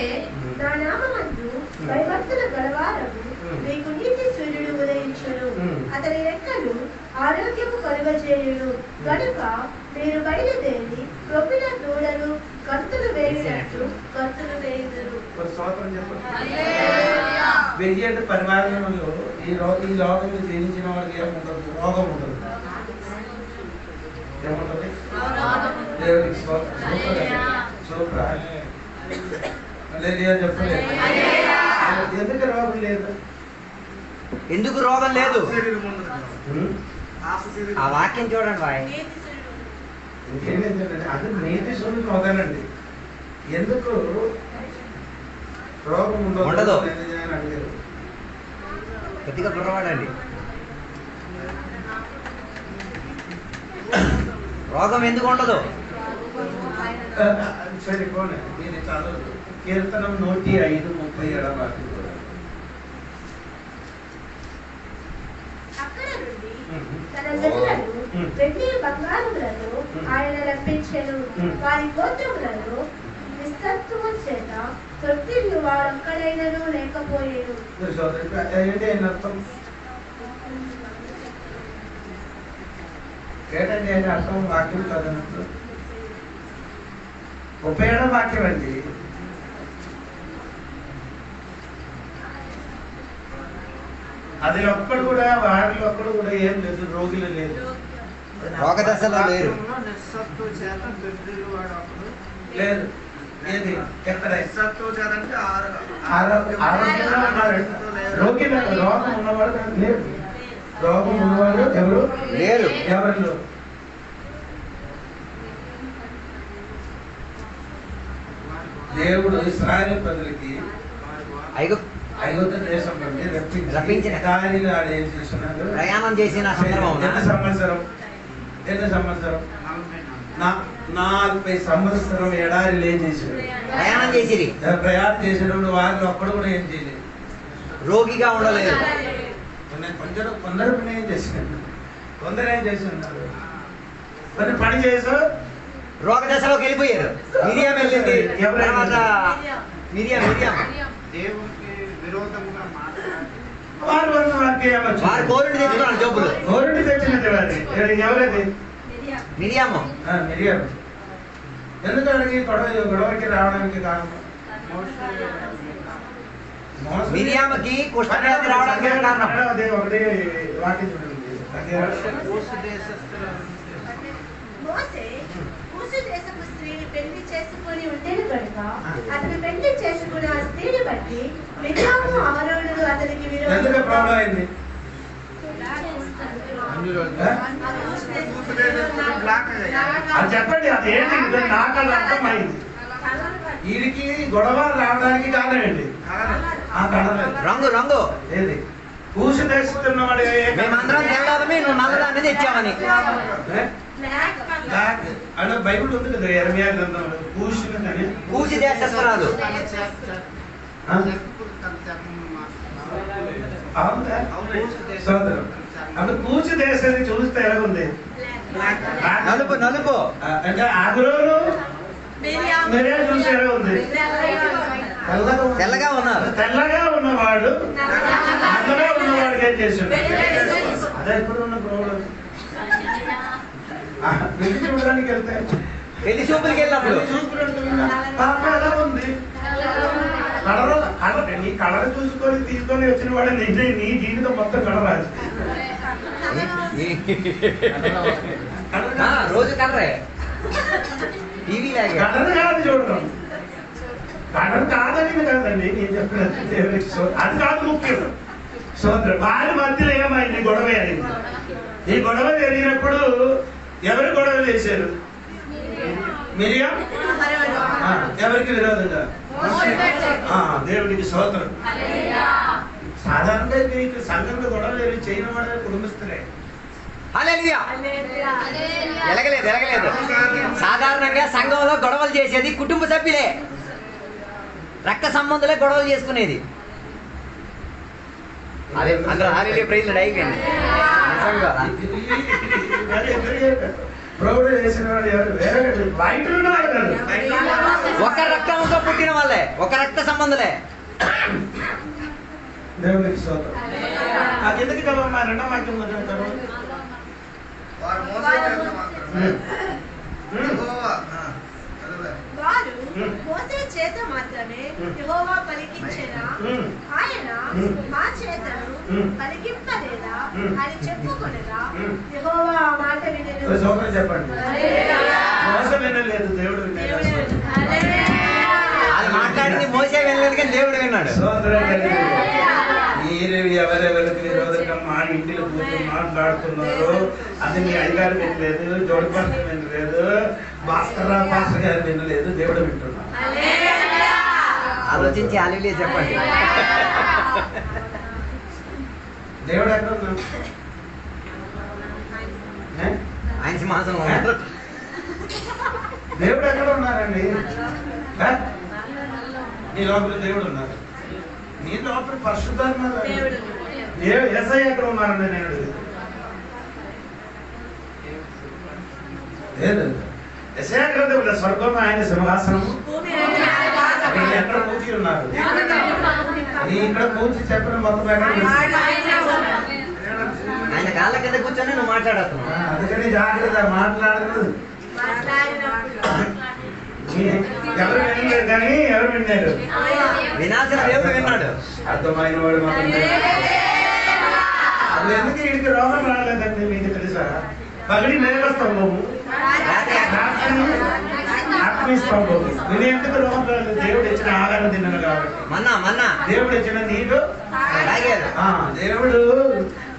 నా నామమందు భయభక్తుల గలవారము మీకు నీతి సూర్యుడు ఉదయించును. అతని రెక్కలు ఆరోగ్యము కలుగజేయును. గనుక మీరు బయలుదేరి క్రొవ్విన దూడలు గంతులు వేయినట్లు గంతులు వేయుదురు. ఒక స్తోత్రం చెప్పండి. వెయ్యేంటి పరిపాలనలో ఈ లోకంలో జీవించిన వాడికి ఏముండదు? రోగం ఉండదు. ఏముంటది? దేవునికి స్తోత్రం. సూపర్. హల్లెలూయా చెప్పలేదు. ఎందుకు రోగం లేదు? ఎందుకు రోగం లేదు? ఆ వాక్యం చూడండి బాయ్. ఇంకేంటంటే అది నీతి సూర్యుడు వదలండి. ఎందుకు రోగం ఉండదు? అడిగారు. కొద్దిగా బుర్రవాడండి. రోగం ఎందుకు ఉండదు? సరే పోనీ, మీరు చదవదు. కీర్తనం 105:37 వాక్యం. అక్కడ నుండి తన జనులను వెండి బంగారములను ఆయన రప్పించెను. వారి గోత్రములలో నిస్సత్తువు చేత తృప్తిల్లు వాడొక్కడైనను లేకపోయేను. ఏంటి ఆయన అర్థం? ఏంటంటే ఆయన అర్థం వాక్యం చదవనప్పుడు 37వ వాక్యం అండి. అది ఒక్కడు కూడా వారిలో ఒక్కడు కూడా ఏం లేదు, రోగులు లేదు, రోగదశలో లేరు. నిస్సత్తువ చేత దరిద్రులు వాడు అప్పుడు లేదు. ఏది ఎక్కడ నిస్సత్తువ చేత అంటే ఆరోగ్యంగా ఉన్నారు. రోగి రోగం ఉన్నవాడు లేరు. రోగం ఉన్నవాడు ఎవరు లేరు. ఎవరు? దేవుడు ఇశ్రాయేలు ప్రజలకి ఐగుప్తు దేశం నుండి రప్పించిన దానిని ఆడు ఏం చేస్తున్నాడు? ప్రయాణం చేసిన సందర్భంలో ఎన్ని సంవత్సరం 40 సంవత్సరం ఎడారి చేసాడు. ప్రయాణం చేసిరి. ప్రయాణం చేసినప్పుడు వారిని ఒక్కడు కూడా ఏం చేయలేదు, రోగిగా ఉండలేదు. కొందరు పని ఏం చేసినాడు, కొందరు ఏం చేసి ఉన్నారు. మరి పని చేసా రోగ దశలోకి వెళ్ళిపోయారు. మిరియాం వెళ్ళింది, తర్వాత మిరియాం దేవునికి విరోధంగా మాట్లాడి వారు గోరుని తెచ్చుకున్నారు జబ్బులు. గోరుని తెచ్చినది వారి ఎవరది? మిరియాము. మిరియాం ఎందుకు అడిగి గొడవకి రావడానికి కారణం? మిరియామకి కుష్ఠవ్యాధి రావడానికి కారణం. అదే ఒకటి వాక్యం చూడండి. మోసే కూషు దేశపు స్త్రీని పెళ్లి చేసుకొని ఉండేది కనుక అతను పెళ్లి చేసుకున్న ఆ స్త్రీని బట్టి మిరియాము అహరోనులు అతనికి ఎందుకు ప్రాబ్లం అయింది? అది చెప్పండి, అది ఏంటి? నాకు అది అర్థమైంది. వీడికి గొడవ రావడానికి కారణం ఏంటి? ఆ కలర్ రంగు రంగు ఏది కూసు తెస్తున్నవాడు మేమందరం తెల్లదమే, నువ్వు నల్లదాన్ని తెచ్చామని. అంటే బైబుల్ ఉంది కదా, యెర్మయా గ్రంథంలో కూసుని అని కూసి దేశస్తురాలు. అంటే కూచి దేశాన్ని చూస్తే ఎలా ఉంది? నలుపు నలుపు అంటే ఆగ్రోను మిరియా చూస్తే ఎలా ఉంది? తెల్లగా ఉన్నారు. తెల్లగా ఉన్నవాడు నల్లగా ఉన్నవాడికి ఏం చేశాడు? అదే ఇప్పుడు ఉన్న ప్రాబ్లం. పెళ్లి చూడడానికి వెళ్తే పెళ్లి చూపులకి వెళ్ళినప్పుడు పాప ఎలా ఉంది? కలర్ నీ కలర్ చూసుకొని తీసుకొని వచ్చిన వాడు నీ జీవితం మొత్తం కలరాదు. రోజు కలరే టీవీ లాగే. కలర్ కాదు చూడడం, కలర్ కాదని కాదండి నేను చెప్పినది. అది కాదు ముఖ్యం. సోదరు వారి మధ్యలో ఏమైంది? గొడవ అయింది. ఈ గొడవ జరిగినప్పుడు ఎవరు గొడవ చేశారు? మిరియాం. ఎవరికి విరోధంగా? దేవుడికి స్తోత్రం. సాధారణంగా మీకు సంఘంలో గొడవలు ఏమి చేయని వాడు కుటుంబస్తులే. హల్లెలూయా. ఎలగలేదు ఎలగలేదు. సాధారణంగా సంఘంలో గొడవలు చేసేది కుటుంబ సభ్యులే, రక్త సంబంధులే గొడవలు చేసుకునేది. అదే అందరూ హల్లెలూయా ప్రైజ్ లార్డ్ అయిపోయింది. నిజంగా ప్రౌఢ చేసిన వాడు ఎవరు? వేరే బయట ఉన్నవాడు కాదు. ఒక రక్తంతో పుట్టిన వాళ్ళే, ఒక రక్త సంబంధులే. దేవుడికి స్తోత్రం. అది ఎందుకు చదవమ్మా? రెండో వాక్యం చదువుతారు. వారు మోసే చేత మాత్రమే యెహోవా వారు మోసే చేత మాత్రమే యెహోవా పలికించెనా ఆయన మా చేతను పలికింపలేదా అని చెప్పుకొనగా యెహోవా ఆ మాట వినెను. స్తోత్రం చెప్పండి. మోసం వినలేదు, దేవుడు విన్నాడు. అది మాట్లాడింది మోసే వెళ్ళలేదు కానీ దేవుడు విన్నాడు. స్తోత్రం కలిగి మీరు ఎవరెవరికి విరోధంగా మా ఇంటిలో కూర్చొని మాట్లాడుతున్నారు అది మీ అధికారం వినలేదు, జోడిపాస్టర్ వినలేదు, భాస్కర్ పాస్టర్ గారు వినలేదు, దేవుడు వింటున్నాడు. ఆలోచించి హల్లెలూయా చెప్పండి. దేవుడు ఎక్కడ ఉన్నాడు? ఆయన సింహాసనం దేవుడు ఎక్కడ ఉన్నారండి? నీ లోపల దేవుడు ఉన్నారు. నీ లోపల పరిశుద్ధాత్మ యేసయ్య ఎక్కడ ఉన్నారండి? నేను లేదు. యేసయ్య గ్రంథంలో స్వర్గంలో ఆయన సింహాసనము, వీళ్ళు ఎక్కడ కూర్చి ఉన్నారు? నీ ఇక్కడ కూర్చి చెప్పిన మొత్తం ఎక్కడ? ఆయన కాళ్ళ కింద కూర్చొని నువ్వు మాట్లాడుతున్నావు. అందుకని జాగ్రత్త మాట్లాడదు. ఎవరు వినలేదు కానీ ఎవరు విన్నారు? వినాల్సిన దేవుడు విన్నాడు. అర్థమైన వాడు మాత్రం. అది ఎందుకు వీడికి రోగం రాలేదండి మీకు తెలుసా? పగిడి మేఘస్తంభము, ఆత్మీస్తంభము. నేను ఎందుకు రోగం రాలేదు? దేవుడు ఇచ్చిన ఆహారం తిన్నాను కాబట్టి. మన్నా మన్నా దేవుడు ఇచ్చిన నీరు తాగారు.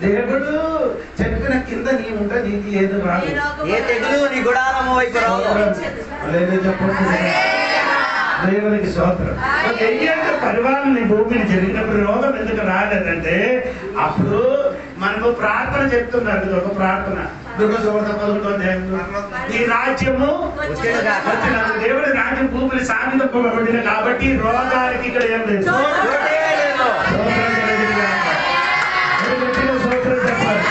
దేవుడు చెప్పిన కింద నీ ఉంటే నీకు ఏది రాదు. ఏ తెగులు నీ గుడారము వైపు రావు. దేవునికి స్తోత్రం. దెయ్యాల పరివారం భూమిని జరిగినప్పుడు రోగం ఎందుకు రాలేదంటే అప్పుడు మనకు ప్రార్థన చెప్తున్నారు. ఒక ప్రార్థన ఈ రాజ్యము వచ్చినప్పుడు దేవుడి రాజ్యం భూమిని సాధింపబడిన కాబట్టి రోగానికి ఇక్కడ ఏం లేదు. చెప్పాలి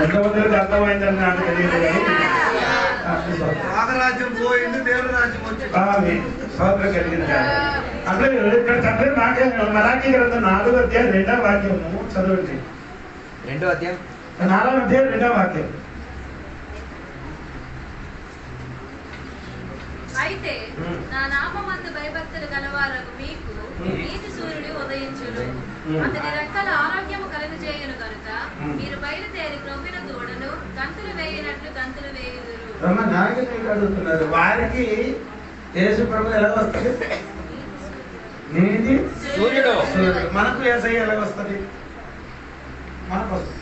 ఎంతమందికి అర్థమైందని నాకు తెలియదు. పాతరాజ్యం పోయింది, దేవుడి రాజ్యం వచ్చింది. స్తోత్రం కలిగింది. అంటే ఇక్కడ చదివే నాకే మలాఖీ గ్రంథం 4వ అధ్యాయం 2వ వాక్యము చదవండి. 2వ అధ్యాయం 4వ అధ్యాయం 2వ వాక్యం. అయితే నా నామమందు భయభక్తులు గలవారకు మీకు నీతి సూర్యుడు ఉదయించును, అతని రెక్కల ఆరోగ్యము కలుగజేయును కనుక మీరు బయలుదేరి క్రొవ్విన దూడను గంతులు వేయినట్లు గంతులు వేయుదురు. అడుగుతున్నారు వారికి యేసు ప్రభు ఎలా వస్తుంది? నీతి సూర్యుడు. మనకు యేసయ్య ఎలా వస్తుంది? మనకు వస్తుంది.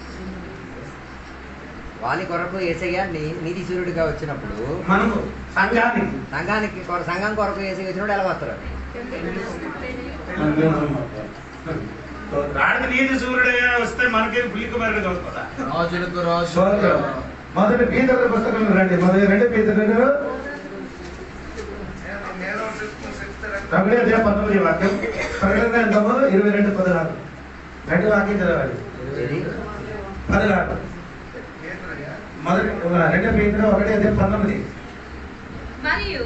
వాని కొరకు యేసయ్య నీతి సూర్యుడిగా వచ్చినప్పుడు మనము సంఘం కొరకు యేసయ్య వచ్చినప్పుడు ఎలా వస్తారు? రాడికి నీతి సూర్యుడిగా వస్తే మనకి పులికి మరిగా వస్తుందా? రాజులకు రాజు. మొదటి పీతరుల పుస్తకం రండి. మొదటి 2 పీతరులు 1 అధ్యాయం 19 వాక్యం. ప్రకటన గ్రంథము 22:16. 2 వాక్యం చదవాలి. 16 మొదటి 2 పీతరు 1 అధ్యాయం 19. మరియు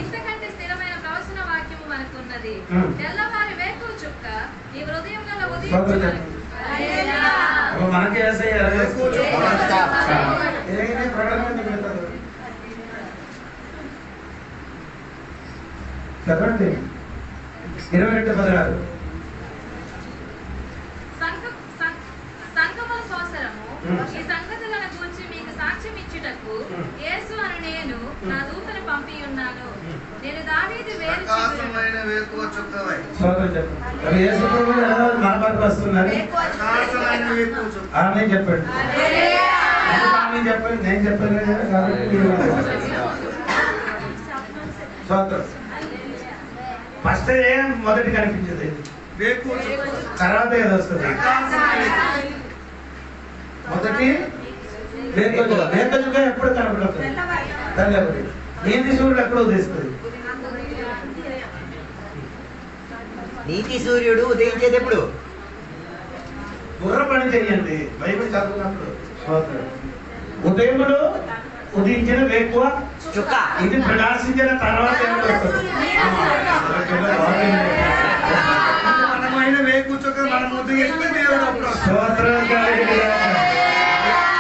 ఇంతకంటే స్థిరమైన ప్రవచన వాక్యము మనకున్నది. తెల్లవారి వేకువ చుక్క నీ హృదయంలో ఉదయించును. మనకి యేసయ్య చదవండి. 22:16. సంగముల కోసరము ఈ సంగతులను గూర్చి మీకు సాక్ష్యం ఇచ్చుటకు యేసు అని నేను నా దూతను పంపి ఉన్నాను. నేను దావీదు వేరు ప్రకాశమైన వేకువ చుక్కవై. యేసు ప్రభువు మన పరకు వస్తున్నారు. ప్రకాశమైన వేకువ చుక్క. ఆమె చెప్పండి. ఆమె చెప్పండి. నేను చెప్పాను కాబట్టి ఫస్ట్ ఏం మొదటి కనిపించదు, వేకువ చుక్క. తర్వాత ఏదో వస్తుంది. మొదటి వేకజుగా ఎప్పుడు కనపడుతుంది? తెల్లవారి. నీతి సూర్యుడు ఎక్కడ ఉదయిస్తుంది? నీతి సూర్యుడు ఉదయించేది ఎప్పుడు? బుర్ర పని చేయండి. బైబిల్ చదువుకున్నప్పుడు ఉదయములో ఉదయించిన వేకువ చుక్క. ఇది ప్రకాశించిన తర్వాత మనమైన వేకువ చుక్క మనం ఉదయిస్తే దేవుడు అప్పుడు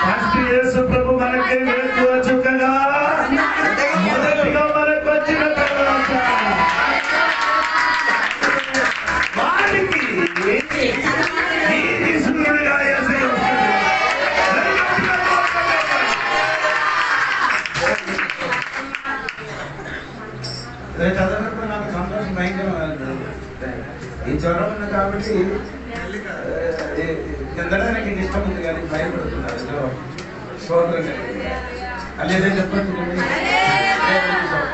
ఫస్ట్ యేసు ప్రభు మనకి వేకువ చుక్కగా మొదటిగా మనకు వచ్చిన తర్వాత వారికి నీతి సూర్యుడిగా యేసయ్య వస్తున్నాడు. చదవనప్పుడు నాకు సంతోషం భయంకరంగా. ఈ జ్వరం ఉంది కాబట్టి తినడానికి ఇష్టం ఉంది కానీ భయపడుతున్నారు. అల్లేదే చెప్పండి.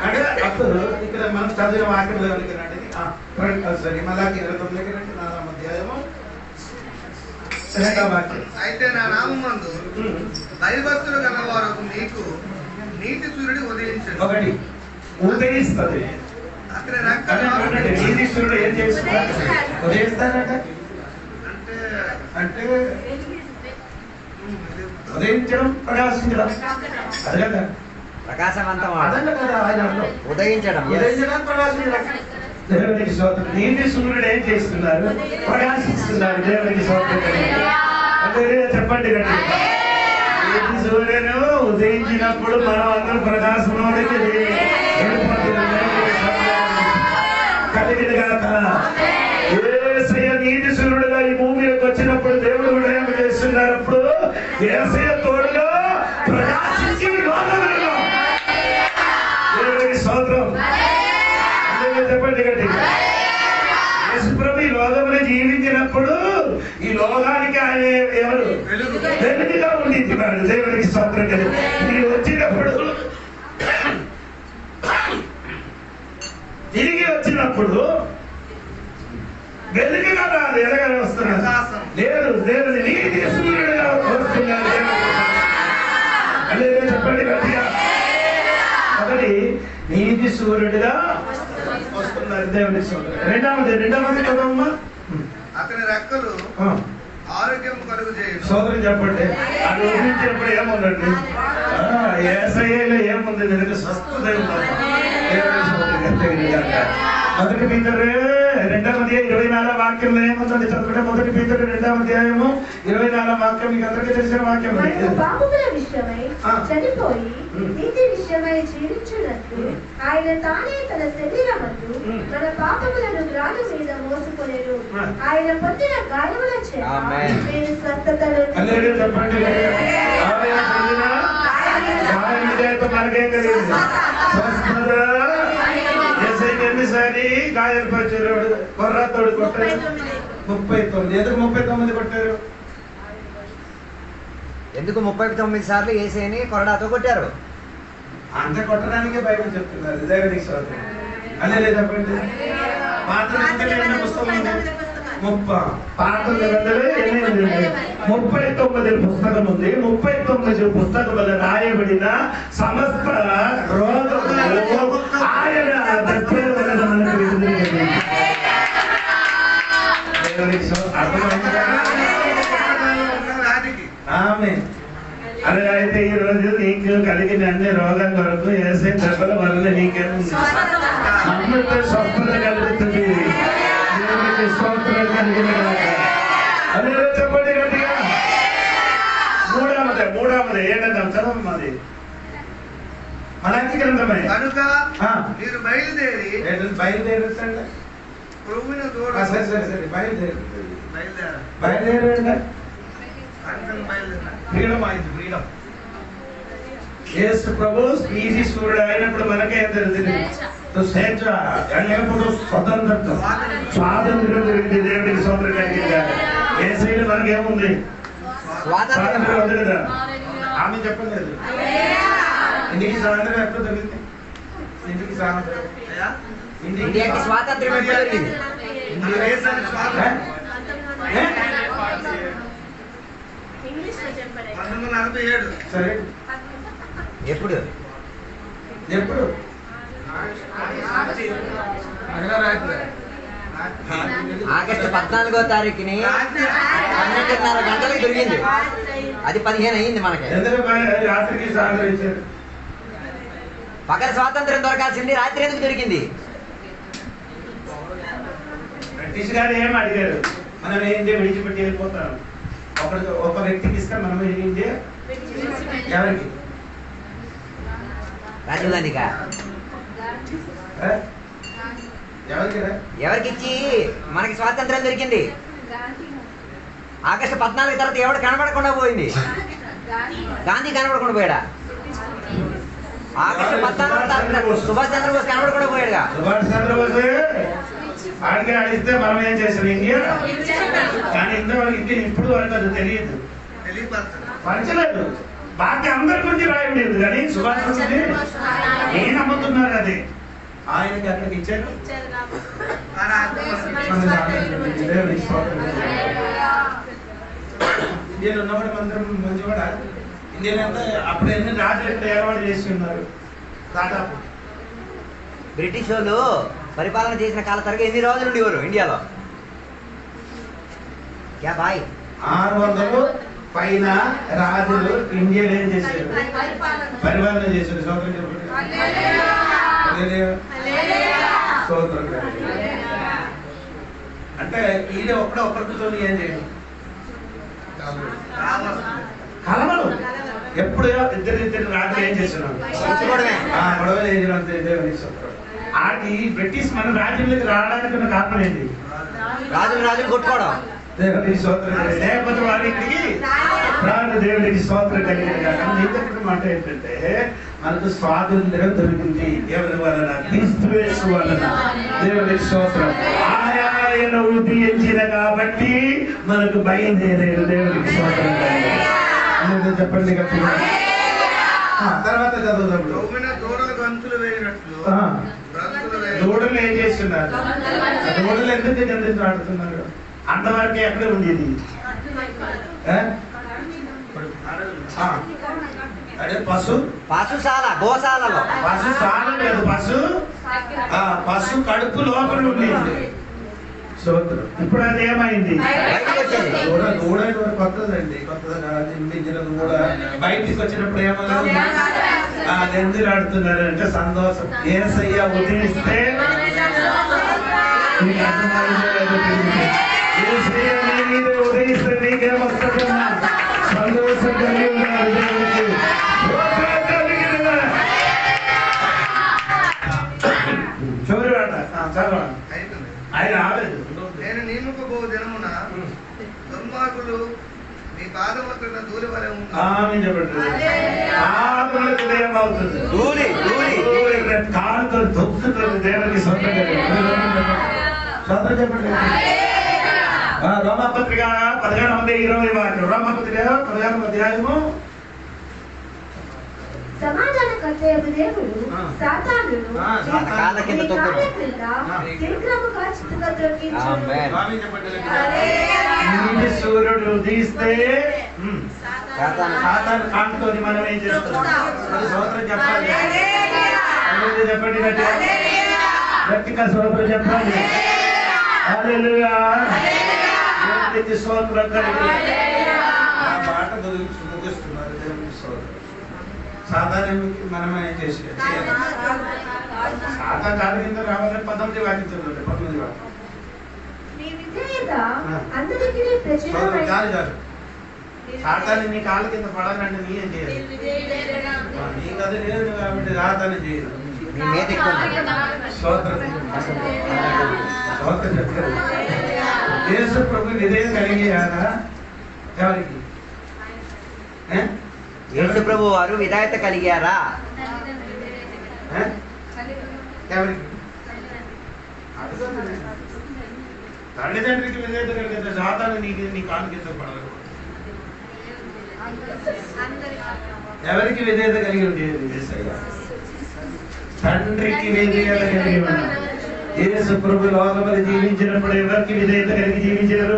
అంటే అప్పుడు ఇక్కడ మనం చదివిన వాక్యంలో సరే మళ్ళీ 29 రండి. 4వ అధ్యాయము 2వ వాక్యం. అయితే నా నామమందు భయభక్తులు గలవారు మీకు నీతి సూర్యుడు ఉదయించండి. ఒకటి ఉదయిస్తుంది. అతని రెక్కల నీతి సూర్యుడు ఏం చేస్తున్నారు? ఉదయిస్తారట. అంటే ఉదయించడం ప్రకాశించడం అదే కదా. ప్రకాశవంతం అదే కదా ఆయన ఉదయించడం. ఉదయించడం ప్రకాశించడం. దేవునికి స్తోత్రం. నీతి సూర్యుడు ఏం చేస్తున్నారు? ప్రకాశిస్తున్నారు. దేవునికి స్తోత్రం. అంటే చెప్పండి గట్టి. నీతి సూర్యుడు ఉదయించినప్పుడు మనం అందరం ప్రకాశంలోనికి కలిగిన గాక. యేసయ్య నీతి సూర్యుడుగా ఈ భూమిలోకి వచ్చినప్పుడు దేవుడు విడయం చేస్తున్నప్పుడు యేసయ్య తోడుగా ప్రకాశించి దేవునికి స్తోత్రం. చెప్పండి గట్టి. యేసుప్రభు ఈ లోకంలో జీవించినప్పుడు ఈ లోకానికి ఆయన ఎవరు? వెలుగుగా ఉండించినాడు. దేవునికి స్తోత్రం. మీరు వచ్చినప్పుడు తిరిగి వచ్చినప్పుడు వెలుగుగా రాదు, ఎలాగని వస్తున్నారు? లేదు, దేవుని నీతి సూర్యుడుగా వస్తున్నారు. అదే చెప్పండి గట్టిగా. ఒకటి నీతి సూర్యుడిగా వస్తున్నారు. దేవుని సూర్యుడు. రెండవది కదమ్మా. అతని రెక్కలు ఆరోగ్యం కలుగు చేయండి. సోదరులు చెప్పండి. అది ఊహించినప్పుడు ఏముందండి? ఏసయ్యలో ఏముంది నినకు స్వస్థత మొదటి పీతరు 2వ అధ్యాయం 24వ వాక్యంలో ఏముందండి చదువుకుంటే మొదటి పీతరు 2వ అధ్యాయము 24వ వాక్యం మీకు అందరికీ తెలిసిన వాక్యం. పాపముల విషయమై చనిపోయి నీతి విషయమై జీవించున్నట్లు ఆయన తానే తన శరీరమందు మన పాపములను రాజు మీద మోసుకొనెను. ఆయన పొందిన గాయముల చేత మీరు స్వస్థతను చెప్పండి. మనకేం కలిగింది స్వస్థత. ఎన్నిసారి గాయపరిచారు కొర్రాతోడు కొట్టారు 39. ఎందుకు 39 కొట్టారు? ఎందుకు 39 సార్లు యేసయ్యని కొరడాతో కొట్టారు? అంత కొట్టడానికే బైబిల్ చెప్తున్నారు. దేవునికి స్తోత్రం. అల్లే చెప్పండి. పాత నిబంధనల పుస్తకం 39 పుస్తకం ఉంది. 39 పుస్తకములు రాయబడిన సమస్త రోగములు ఆయన దగ్గర మనకు అదే అయితే ఈ రోజు నీకు కలిగిన అన్ని రోగాల కొరకు యేసయ్య దెబ్బల వల్ల నీకేముంది స్వస్థత కలుగుతుంది. దేవునికి స్తోత్రం కలిగిన అదే చెప్పండి గట్టిగా. మూడవది ఏంటంటే చదవమ్మది మలాకి గ్రంథమే. కనుక మీరు బయలుదేరి ప్రభువును యేసు ప్రభు స్పీసీ సూర్యుడు అయినప్పుడు మనకేం తెలిసింది? స్వేచ్ఛ లేకపోతే స్వతంత్రత స్వాతంత్ర్యం దొరికింది. దేవుడికి స్వతంత్రం కలిగింది. యేసయ్యలో మనకేముంది? స్వాతంత్ర్యం ఉంది కదా. ఆమె చెప్పలేదు. ఇంటికి స్వాతంత్రం ఎప్పుడు దొరికింది? ఇంటికి స్వాతంత్రం స్వాతంత్ర్యం ఎప్పుడు దొరికింది? సరే ఎప్పుడు ఎప్పుడు ఆగస్టు 14వ తారీఖుని 12:30 గంటలకు దొరికింది. అది 15 అయ్యింది మనకి. రాత్రికి సహకరించారు. పగల స్వాతంత్రం దొరకాల్సింది రాత్రి ఎందుకు దొరికింది? బ్రిటిష్ గారు ఏం అడిగారు? మనం ఏంటి విడిచిపెట్టి వెళ్ళిపోతాం. ఒక వ్యక్తికి ఇస్తే మనం ఏంటి ఎవరికి? రాజీవ్ గాంధీగా ఎవరికి ఇచ్చి మనకి స్వాతంత్రం దొరికింది? ఆగస్టు 14 తర్వాత ఎవడు కనబడకుండా పోయింది? గాంధీ కనబడకుండా పోయాడా? ఆగస్టు 14 తర్వాత సుభాష్ చంద్రబోస్ కనబడకుండా పోయాడుగా. సుభాష్ చంద్రబోస్ ఆడికి ఆడిస్తే మనం ఏం చేసాం ఇండియా. కానీ ఇంతవరకు ఇండియా ఇప్పుడు వరకు అది తెలియదు, పంచలేదు. బాకీ అందరి గురించి రాయలేదు కానీ సుభాష్ గురించి ఏం నమ్ముతున్నారు? అది ఆయనకి అక్కడికి ఇచ్చారు. ఇండియాలో ఉన్నప్పుడు మంత్రం మంచి కూడా ఇండియన్ అంతా అప్పుడు ఎన్ని రాజులు ఇక్కడ ఏర్పాటు చేసి ఉన్నారు. దాదాపు బ్రిటిష్ వాళ్ళు పరిపాలన చేసిన కాల తరగతి ఎన్ని రోజులు ఉండేవారు ఇండియాలో? 600 పైన రాజులు ఇండియాలో ఏం చేశారు? పరిపాలన చేశారు. అంటే ఈయన ఒక్కరితో ఏం చేయండి కలవలు. ఎప్పుడు ఇద్దరు రాజులు ఏం చేస్తున్నారు? గొడవలు ఏం ఆడి బ్రిటిష్ మన రాజ్యంలోకి రావడానికి ఉన్న కారణం ఏంటి? రాజులు కొట్టుకోవడం. దేవుడికి స్తోత్రం. లేకపోతే వారికి రాదు. దేవుడికి స్తోత్రం కలిగింది. మాట ఏంటంటే మనకు స్వాతంత్ర్యం దొరికింది ఎవరి వలన? క్రీస్తు యేసు వలన. దేవుడికి స్తోత్రం. ఆయన ఉద్దేశించిన కాబట్టి మనకు బయలుదేరారు. దేవుడికి స్తోత్రం కలిగింది. చెప్పండి గట్టిగా. తర్వాత చదువుతాడు. దూడలు ఏం చేస్తున్నారు? దూడలు ఎందుకు ఆడుతున్నారు? అంతవరకు ఎక్కడ ఉండేది? అదే పశుశాల గోశాలలో. పశుశాల లేదు, పశు కడుపు లోపల ఉండేది. స్తోత్రం. ఇప్పుడు అది ఏమైంది? దూడ కొత్తదండి, కొత్తగా నిర్మించిన దూడ బయటికి వచ్చినప్పుడు ఏమన్నా అది ఎందుకు ఆడుతున్నారు అంటే సంతోషం. యేసయ్య ఉదయిస్తే నీకు అర్థమైందో లేదో తెలియదు. యేసయ్య నీ మీద ఉదయిస్తే నీకేమొస్తుందన్నా సంతోషం కలిగి ఉన్నారు. దేవునికి చూడవాట చదవండి. ఆయన రాలేదు. నేను నియమింపబో దినమున దుర్మార్గులు నీ పాదముల ధూళి వలె కాలుతో తొక్కుతుంది దేవునికి సొంతంగా. చెప్పండి. రోమపత్రిక 15:20 వాక్యం. రోమపత్రిక 15వ అధ్యాయము. సమాధానకర్తయగు దేవుడు సాతానును కాళ్ళ కింద తొక్కును. శీఘ్రముగా చిత్తుగా త్రొక్కించును. నీటి సూర్యుడు ఉదయిస్తే సాతాను కాంతితోని మనం ఏం చేస్తున్నాం? స్తోత్రం చెప్పాలి. చెప్పండి గట్టిగా స్తోత్రం చెప్పండి. హల్లెలూయా. స్తోత్రం కలిగి మాట ముగిస్తున్నారు దేవునికి స్తోత్రం. సాధారణకి మనం ఏం చేసి సాతాను కాళ్ళ కింద రావాలని 19 వాక్యం చదవండి. 19 వాక్యం. నీ విధేయత అందరికీ ప్రచురమై సాతాను నీ కాళ్ళ కింద పడాలంటే నీ ఏం చేయాలి? నీకు అది లేదు కాబట్టి సాతాను చేయదు. నీ మీద ఎక్కువ స్తోత్రం. స్తోత్రం చెప్తారు. యేసు ప్రభు విధేయం కలిగేయాలా ఎవరికి? యేసు ప్రభు వారు విధేయత కలిగారా? ఎవరికి? తల్లిదండ్రికి విధేయత కలిగితే సాతాను నీ కాళ్ళ కింద పడదు. ఎవరికి విధేయత కలిగి ఉండేది? తండ్రికి విధేయత కలిగి ఉన్నారు. యేసు ప్రభు లోకములో జీవించినప్పుడు ఎవరికి విధేయత కలిగి జీవించారు?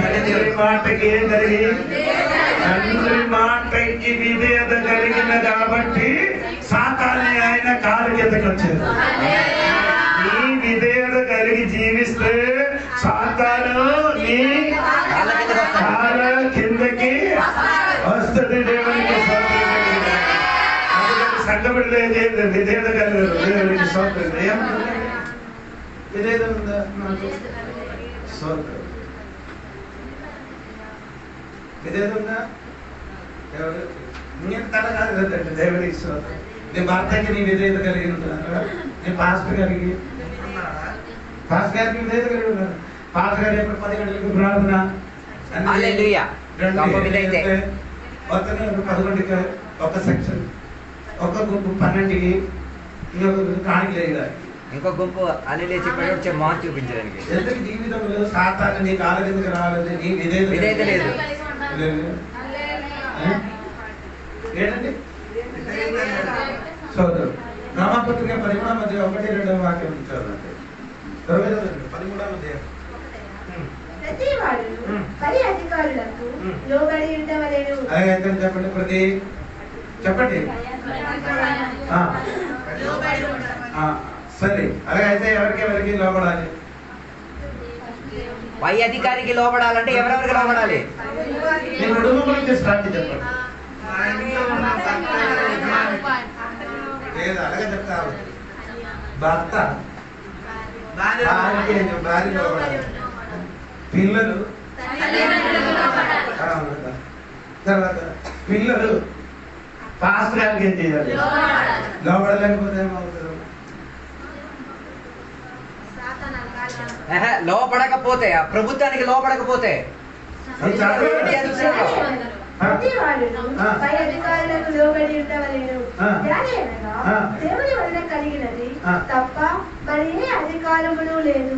తండ్రి మాటకి ఏం కలిగి? తండ్రి మాటకి విధేయత కలిగిన కాబట్టి సాతాన్ని ఆయన కాలు కిందకి వచ్చారు. నీ విధేయత కలిగి జీవిస్తే సాతాను నీ కాళ్ళ కిందకి వస్తుంది. దేవునికి సంఘపడితే విధేయత కలిగారు. దేవునికి సోదరు ఏమంటుంది? విధేయత ఉందా నాకు? సోదరు విధేయత ఉందా? ఎవరు? నేను తల కాదు కదండి. దేవునికి సోదరు. నీ భర్తకి నీ విధేయత కలిగి ఉంటున్నారా? నీ పాస్టర్ గారికి విధేయత కలిగి ఉన్నారు. పాస్టర్ గారు ఎప్పుడు 10 గంటలకు ప్రార్థన, హల్లెలూయా. 11కి ఒక సెక్షన్, ఒక గుంపు 12కి, ఇంకొక గుంపు కానికి లేదా, ఇంకో గుంపు అని లేచి వచ్చే మొహం చూపించడానికి. ఎందుకు జీవితంలో సాతాను నీ కాళ్ళ కిందకి రావాలని నీ విధేయత లేదు. ఏంటండి సోదరు? రామపత్రిక 13:1-2 వాక్యం ఇచ్చారంటే 13 ప్రతి వాడు పై అధికారులకు లోబడి ఉండవలెను. అలాగే చెప్పండి. ప్రతి చెప్పండి. సరే, అలాగైతే ఎవరికి లోపడాలి? పై అధికారికి లోపడాలంటే ఎవరెవరికి లోపడాలి? నీ కుటుంబం గురించి స్టార్ట్ చెప్పండి. లేదు అలాగే చెప్తా. భర్త భార్య లోపడాలి. పిల్లలు తర్వాత పిల్లలు పాస్టర్ గారికి ఏం చేయాలి? లోపడలేకపోతే ఏమవుతుంది? లోపడకపోతే, ప్రభుత్వానికి లోపడకపోతే ప్రతి వాడును పై అధికారులకు లోబడి ఉండవలెను. దానియనగా దేవుని వలన కలిగినది తప్ప మరి ఏ అధికారములు లేదు.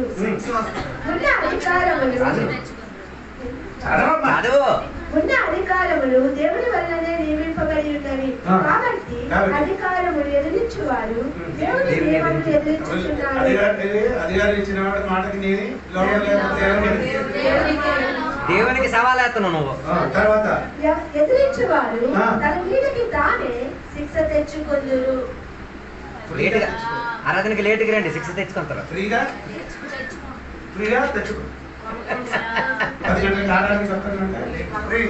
ఉన్న అధికారములు దేవుని వల్లనే నియమింపబడి ఉన్నవి. కాబట్టి అధికారములు ఎదిరించువారు దేవుని నియమములు ఎదిరించుచున్నారు. అధికారం ఇచ్చిన వాడి మాటకి నేను దేవునికి సవాలేస్తున్నావు నువ్వు. తర్వాత ఎదిరించువారు తన మీదకి తానే శిక్ష తెచ్చుకొందురు. లేటుగా ఆరాధనకి లేటుగా రండి, శిక్ష తెచ్చుకుంటారు. ఫ్రీగా ఫ్రీగా తెచ్చుకో. 10 గంటలకు ఆరాధనకి వస్తానంటే ఫ్రీ.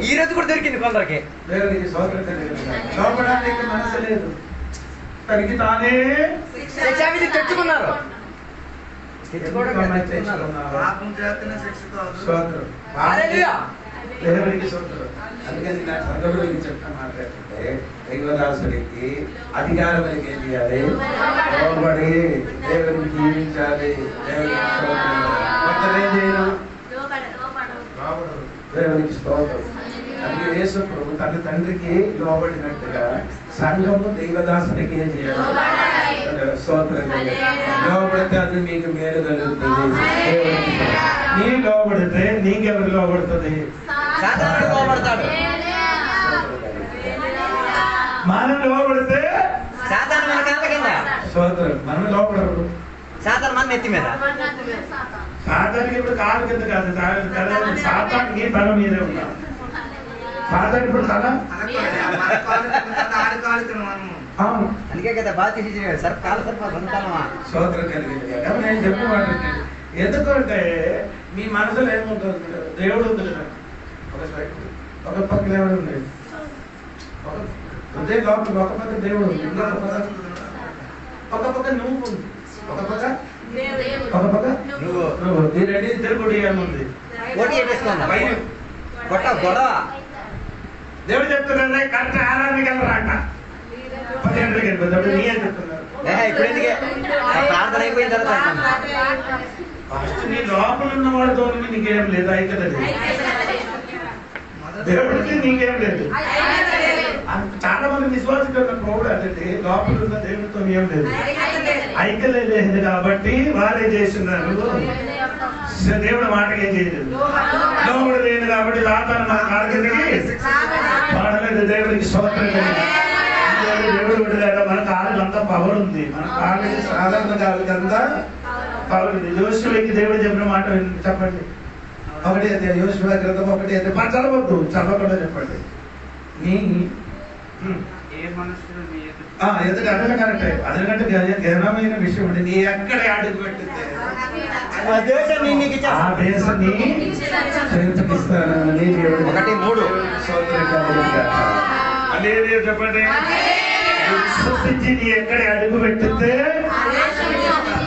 ఈ రోజు కూడా దొరికింది కొందరికి. దేవునికి స్తోత్రం కలుగునుగాక. లోపడానికి మనసు లేదు, తనకి తానే తెచ్చుకున్నారు. పాపం చేతనే శిక్ష కాదు. స్తోత్రం. దేవునికి స్తోత్రం. అందుకని నా సందర్భంలో చెప్తాను మాట్లాడుతుంటే దైవదాసుడికి అధికారం ఏం చేయాలి? లోబడి దేవుడిని జీవించాలి. దేవునికి స్తోత్రం. మొత్తం ఏం చేయను? దేవునికి స్తోత్రం. అందుకే యేసు ప్రభు తన తండ్రికి లోబడినట్టుగా సంఘము దైవదాసుడికి ఏం చేయాలి? స్తోత్రం. లోబడితే అది మీకు మేలు కలుగుతుంది. నీ లోబడితే నీకెవరు లోబడుతుంది? లోబడతాడు. మనం లోబడితే సాతాను మన కాళ్ళ కింద. స్తోత్రం. మనం లోపడరు. సాతాను మన నెత్తి మీద. సాతానికి ఇప్పుడు కాలు కింద కాదు, సాతానికి తల మీదే ఉన్నాం. సాతానికి ఇప్పుడు తల అవును. అందుకే కదా బాధ్యత సార్ కాలు సరిపోతామా. స్తోత్రం కలిగింది. నేను చెప్పమాట ఎందుకంటే మీ మనసులో ఏముంటుంది? దేవుడు ఉంది కదా, ఒక పక్క దేవుడు ఉంది, అదే లోపల ఒక పక్క దేవుడు ఉంది, ఇంకొక పక్క నువ్వు ఉంది, ఒక పక్క నువ్వు. ఈ రెండు ఇద్దరు కూడా ఏముంది? ఓటీ వేసుకుందా గొట్ట గొడవ. దేవుడు చెప్తున్నాడు కరెక్ట్ ఆరాధనకి వెళ్ళరాట 10 గంటలకి వెళ్ళిపోతాడు. నీ అని చెప్తున్నారు. ఇప్పుడు ఎందుకే ప్రార్థన అయిపోయిన తర్వాత ఫస్ట్ నీ లోపల ఉన్న వాడితో నీకేం లేదు, ఐక్యత. దేవుడికి నీకేం లేదు. చాలా మంది విశ్వాసం కూడా అదండి, లోపల ఉన్న దేవుడితో ఏం లేదు, ఐక్యత లేదు. కాబట్టి వారే చేస్తున్నారు. దేవుడు మాటకి ఏం చేయలేదు. లోపల లేదు కాబట్టి సాతాను మన కాళ్ళకి పాడలేదు. దేవుడికి స్తోత్రం. దేవుడు విడలేక మన కాళ్ళకి అంతా పవర్ ఉంది. మన కాళ్ళకి సాధారణ కాళ్ళకి అంతా పవర్ ఉంది. యోశువకి దేవుడు చెప్పిన మాట చెప్పండి. ఒకటి అయితే యోశువ గ్రంథం 1 అయితే చదవద్దు, చదవకుండా చెప్పండి. నీ ఏ మనసులో నీ ఎందుకు అదే కరెక్ట్. అదనకంటే ఘనమైన విషయం ఉంది. నీ ఎక్కడ అడుగు పెట్టితే ఆ దేశాన్ని చేతికిస్తానని దేవుడు 1:3 చెప్పండి. విశ్వసించి నీ ఎక్కడ అడుగు పెట్టితే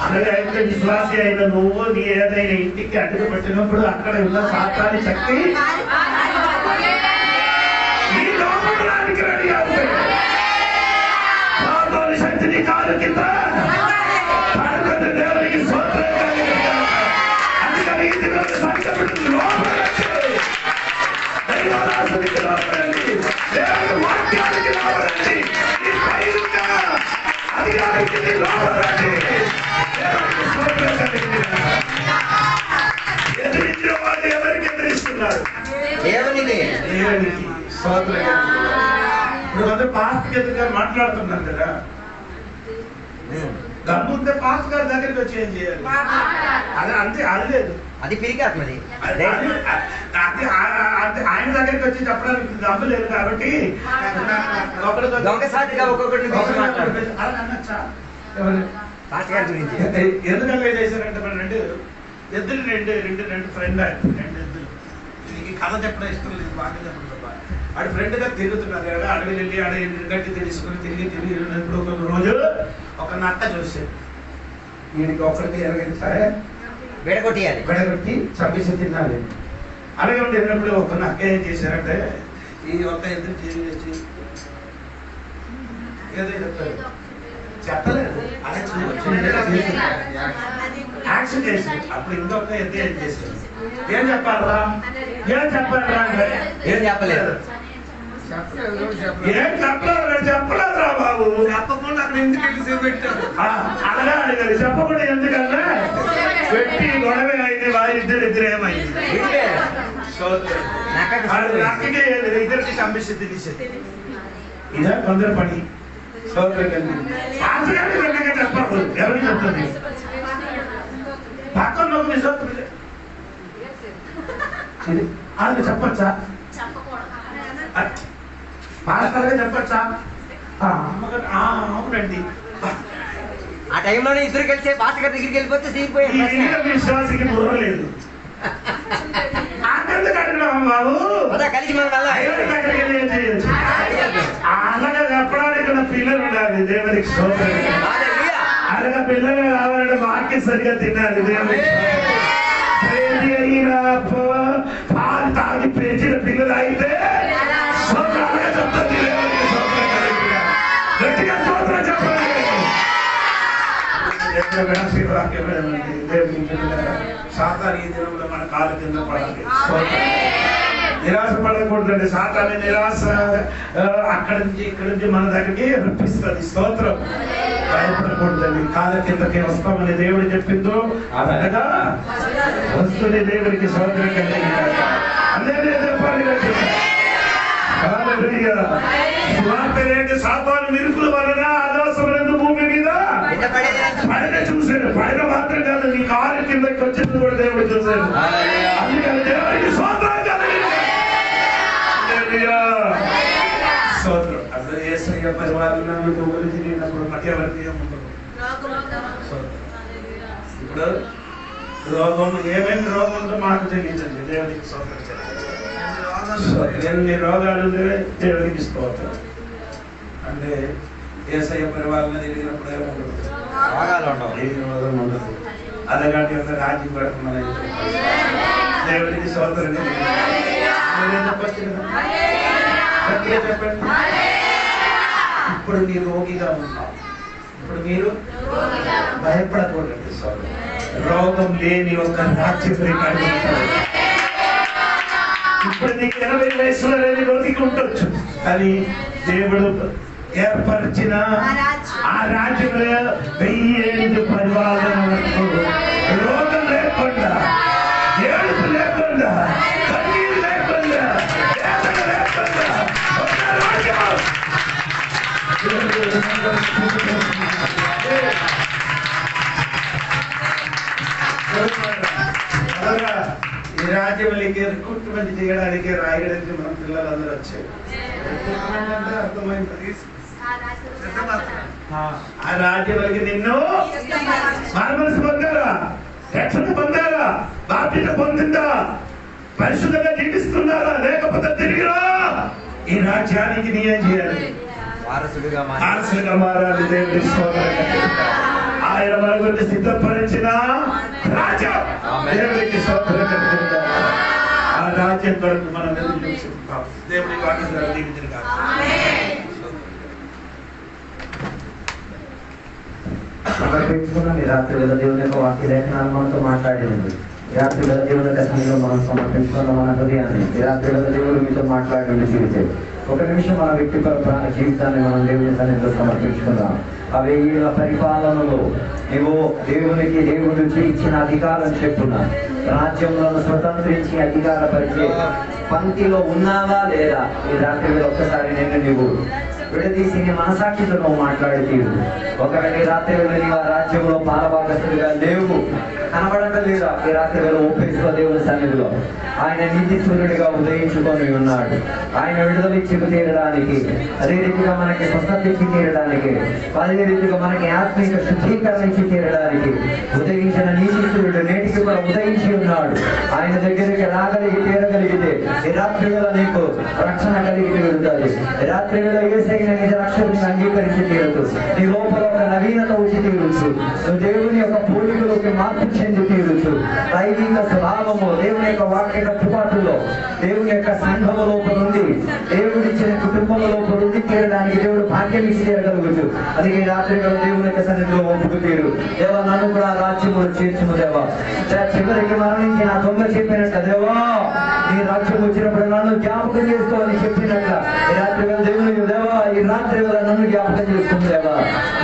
అలాగే అయితే విశ్వాసి అయిన నువ్వు నీ ఏదైనా ఇంటికి అడుగు పెట్టినప్పుడు అక్కడ ఉన్న సాతాని శక్తి నీ లోపడానికి రెడీ అవుతుంది. సాతాని శక్తిని కాలు కింద దేవునికి స్తోత్రం కలుగునుగాక. అందుకని ఇది సంకల్పించి లోపలికి దైవదాసునికి లోపలండి, దేవుని వాక్యానికి లోపలండి, ఈ పైనున్న అధికారికి లోపలండి. దేవునికి స్తోత్రం కలుగునుగాక. ఎదిరించిన వాళ్ళు ఎవరికి ఎదిరిస్తున్నారు? దేవునికి స్తోత్రం కలుగునుగాక. ఇప్పుడు అందరూ పాస్టర్ గారు మాట్లాడుతున్నారు కదా, దమ్ముంటే పాస్ గారి దగ్గరికి వచ్చి ఏం చేయాలి? అది అంతే, అది లేదు, అది పిరికాత్మది. ఆయన దగ్గరికి వచ్చి చెప్పడానికి దమ్ము లేదు. కాబట్టి దొంగసాటిగా ఒక్కొక్కటి పాస్టర్ గారి గురించి ఎందుకంటే చేశారంటే మన ఎద్దులు రెండు ఫ్రెండ్ రెండు ఎద్దులు. నీకు కథ చెప్పడం ఇష్టం లేదు, బాగా చెప్పడం తప్ప. ఆడ ఫ్రెండ్ గా తిరుగుతున్నారు కదా, అడవి వెళ్ళి ఆడ గట్టి తెలుసుకుని తిరిగి వెళ్ళినప్పుడు ఒక రోజు ఒక నక్క చూసాడు. వీడికి ఒక్కడికి ఎరగంటే విడగొట్టి చంపేసి తినాలి. అలాగే వెళ్ళినప్పుడు ఒక నక్క ఏం చేశారంటే ఈ ఒక్క ఎదురు చేసి ఏదో చెప్పలేదు, అలా యాక్షన్ చేసి అప్పుడు ఇంకొక ఎద్దు ఏం చేశారు? ఏం చెప్పాలరా ఏం చెప్పలేదు. ఏం చెప్పలేదురా బాబు. చెప్పకుండా అక్కడ ఎందుకు వెళ్ళి చూపెట్టారు? అలాగే అడిగారు. చెప్పకుండా ఎందుకన్నా పెట్టి గొడవ అయితే ఇద్దరు ఏమైంది? నక్కకి ఇద్దరికి చంపేసి తెలిసేది. ఇదే కొందరు పని. చెప్పారు, ఎవరికి చెప్తుంది? పక్కన అది చెప్పచ్చా? మాస్టర్గా చెప్పచ్చా? అవునండి. ఆ టైంలోనే ఇద్దరు కలిసి భాస్కర్ దగ్గరికి వెళ్ళిపోతే ఈ తీరిపోయాడు. ఈయన విశ్వాసికి బుర్ర లేదు. అక్కడికి అడిగినామా బాబు, కలిసి మనం వెళ్దాం. దేవుడికి అక్కడికి వెళ్ళి ఏం చేయొచ్చు? అలాగే చెప్పడానికి నా పిల్లలు ఉండాలి. దేవుడికి స్తోత్రం. అలాగే పిల్లలు కావాలంటే వాక్యం సరిగా తినాలి. దేవుడికి పాలు తాగి పెంచిన పిల్లలు అయితే స్తోత్రాలుగా చెప్తారు. దేవుడికి స్తోత్రం కలిగిన గట్టిగా స్తోత్రం చెప్పాలి. సాతాను ఈ దినంలో మన కాళ్ళ కింద పడాలి. నిరాశ పడకూడదండి. సాతాను నిరాశ అక్కడి నుంచి ఇక్కడి నుంచి మన దగ్గరికి రప్పిస్తుంది. స్తోత్రం. భయపడకూడదండి. కాళ్ళ కిందకి వస్తామని దేవుడు చెప్పిందో అనగా వస్తుంది. దేవుడికి స్తోత్రం కలిగి సాతాను నిరుకుల వలన ఆదోషములందు భూమి మీద పైన చూశాడు. పైన మాత్రం కాదు, నీ కాలు కిందకి వచ్చింది కూడా దేవుడు చూశాడు. అందుకని దేవుడికి స్తోత్రం కలిగింది. స్తోత్రం. అసలు యేసయ్య పరివారంలో గురించి నేనప్పుడు మధ్యవర్తి ఉండదు. ఇప్పుడు రోగం ఏమేమి రోగం ఉందో మాకు తెలియదండి. దేవుడికి స్తోత్రం. ఎన్ని రోగాలు దేవుడికి స్తోత్రం. అంటే యేసయ్య పరివారంలో తిరిగినప్పుడు ఏముండదు, రోగం ఉండదు. అదగాటి యొక్క రాజ్యం పడుతున్న దేవుడికి స్తోత్రం. చెప్పండి. ఇప్పుడు మీరు రోగిగా ఉంటారు. ఇప్పుడు మీరు భయపడకూడదు. రోగం లేని ఒక రాజ్యం. ఇప్పుడు నీకు 80 వయసులో లేని రోగికి ఉండొచ్చు, కానీ దేవుడు ఏర్పరిచిన ఆ రాజ్యంలో 1000 ఏళ్ళు పరిపాలన వరకు రోగం లేకుండా, ఏడుపు లేకుండా, కన్నీరు లేకుండా, వేదన లేకుండా ఒక రాజ్యం. ఈ రాజ్యంలోకి రిక్రూట్మెంట్ చేయడానికి రాయడానికి మన పిల్లలందరూ వచ్చారు. అర్థమైంది. ఆ రాజ్యంలోకి నిన్ను మనసు పొందారా, రక్షణ పొందారా, బాధ్యత పొందిందా, పరిశుద్ధంగా జీవిస్తున్నారా, లేకపోతే తిరిగిరా. ఈ రాజ్యానికి నీ ఏం చేయాలి? వారసులుగా మారాలి. దేవుడి స్తోత్రం. ఆయన మన గురించి సిద్ధపరిచిన రాజ్యం. దేవుడికి స్తోత్రం. ఆ రాజ్యం కొరకు మనం ఎదురు చూస్తున్నాం. దేవుడి వాక్యం ద్వారా దీవించిన కాదు. సమర్పించుకున్నాం. ఈ రాత్రి వేళ దేవుని యొక్క వాక్య లేఖనాలు మనతో మాట్లాడినది. ఈ రాత్రి వేళ దేవుని యొక్క సన్నిధిలో మనం సమర్పించుకున్న మన హృదయాన్ని ఈ రాత్రి వేళ దేవుడు మీతో మాట్లాడి జీవితే ఒక నిమిషం మన వ్యక్తిగత జీవితాన్ని మనం దేవుని సన్నిధిలో సమర్పించుకుందాం. ఆ 1000 ఏళ్ల పరిపాలనలో నువ్వు దేవుడు ఇచ్చిన అధికారం చెప్పున రాజ్యంలో స్వతంత్రించి అధికారపరిచే పంక్తిలో ఉన్నావా లేదా? ఈ రాత్రి వేళ ఒక్కసారి నేను నీవు విడదీసి నీ మనసాక్షితో నువ్వు మాట్లాడితే ఒకవేళ ఈ రాత్రి వేళ నీవు ఆ రాజ్యంలో పాలభాగస్తుడిగా లేవు, కనబడలేదా? ఈ రాత్రి వేళ ఒప్పేసుకో దేవుని సన్నిధిలో. ఆయన నీతి సూర్యుడిగా ఉదయించుకొని ఉన్నాడు. ఆయన విడుదల ఇచ్చి తీరడానికి, అదే రీతిగా మనకి స్వస్థత ఇచ్చి తీరడానికి, అదే రీతిగా మనకి ఆత్మీయ శుద్ధీకరణ ఇచ్చి తీరడానికి ఉదయించిన నీతి సూర్యుడు నేటికి కూడా ఉదయించి ఉన్నాడు. ఆయన దగ్గరికి రాగలిగి తీరగలిగితే ఈ రాత్రి వేళ నీకు రక్షణ కలిగి తీరుతుంది. ఈ రాత్రి వేళ ఏసైన నిజ రక్షణని అంగీకరించి తీరదు. నీ లోపల ఒక నవీనత వచ్చి తీరుచు. నువ్వు దేవుని యొక్క పోలికలోకి మార్పు చెంది తీరుచు. దైవిక స్వభావము దేవుని యొక్క వాక్య కట్టుబాటులో దేవుని యొక్క సంఘము లోపల నుండి దేవుడిచ్చిన కుటుంబం లోపల నుండి తీరడానికి దేవుడు భాగ్యం ఇచ్చి తీరగలుగుతూ. అది ఈ రాత్రి దేవుని యొక్క సన్నిధిలో ఒప్పుకు తీరు. దేవా నన్ను కూడా రాజ్యములు చేర్చుము దేవా. చివరికి మరణించి నా దొంగ చెప్పినట్ట దేవా నీ రాజ్యం వచ్చినప్పుడు నన్ను జ్ఞాపకం చేసుకోవాలని చెప్పినట్ల ఈ రాత్రి వేళ దేవుని దేవా ఈ రాత్రి వేళ నన్ను జ్ఞాపకం చేసుకుంది దేవా.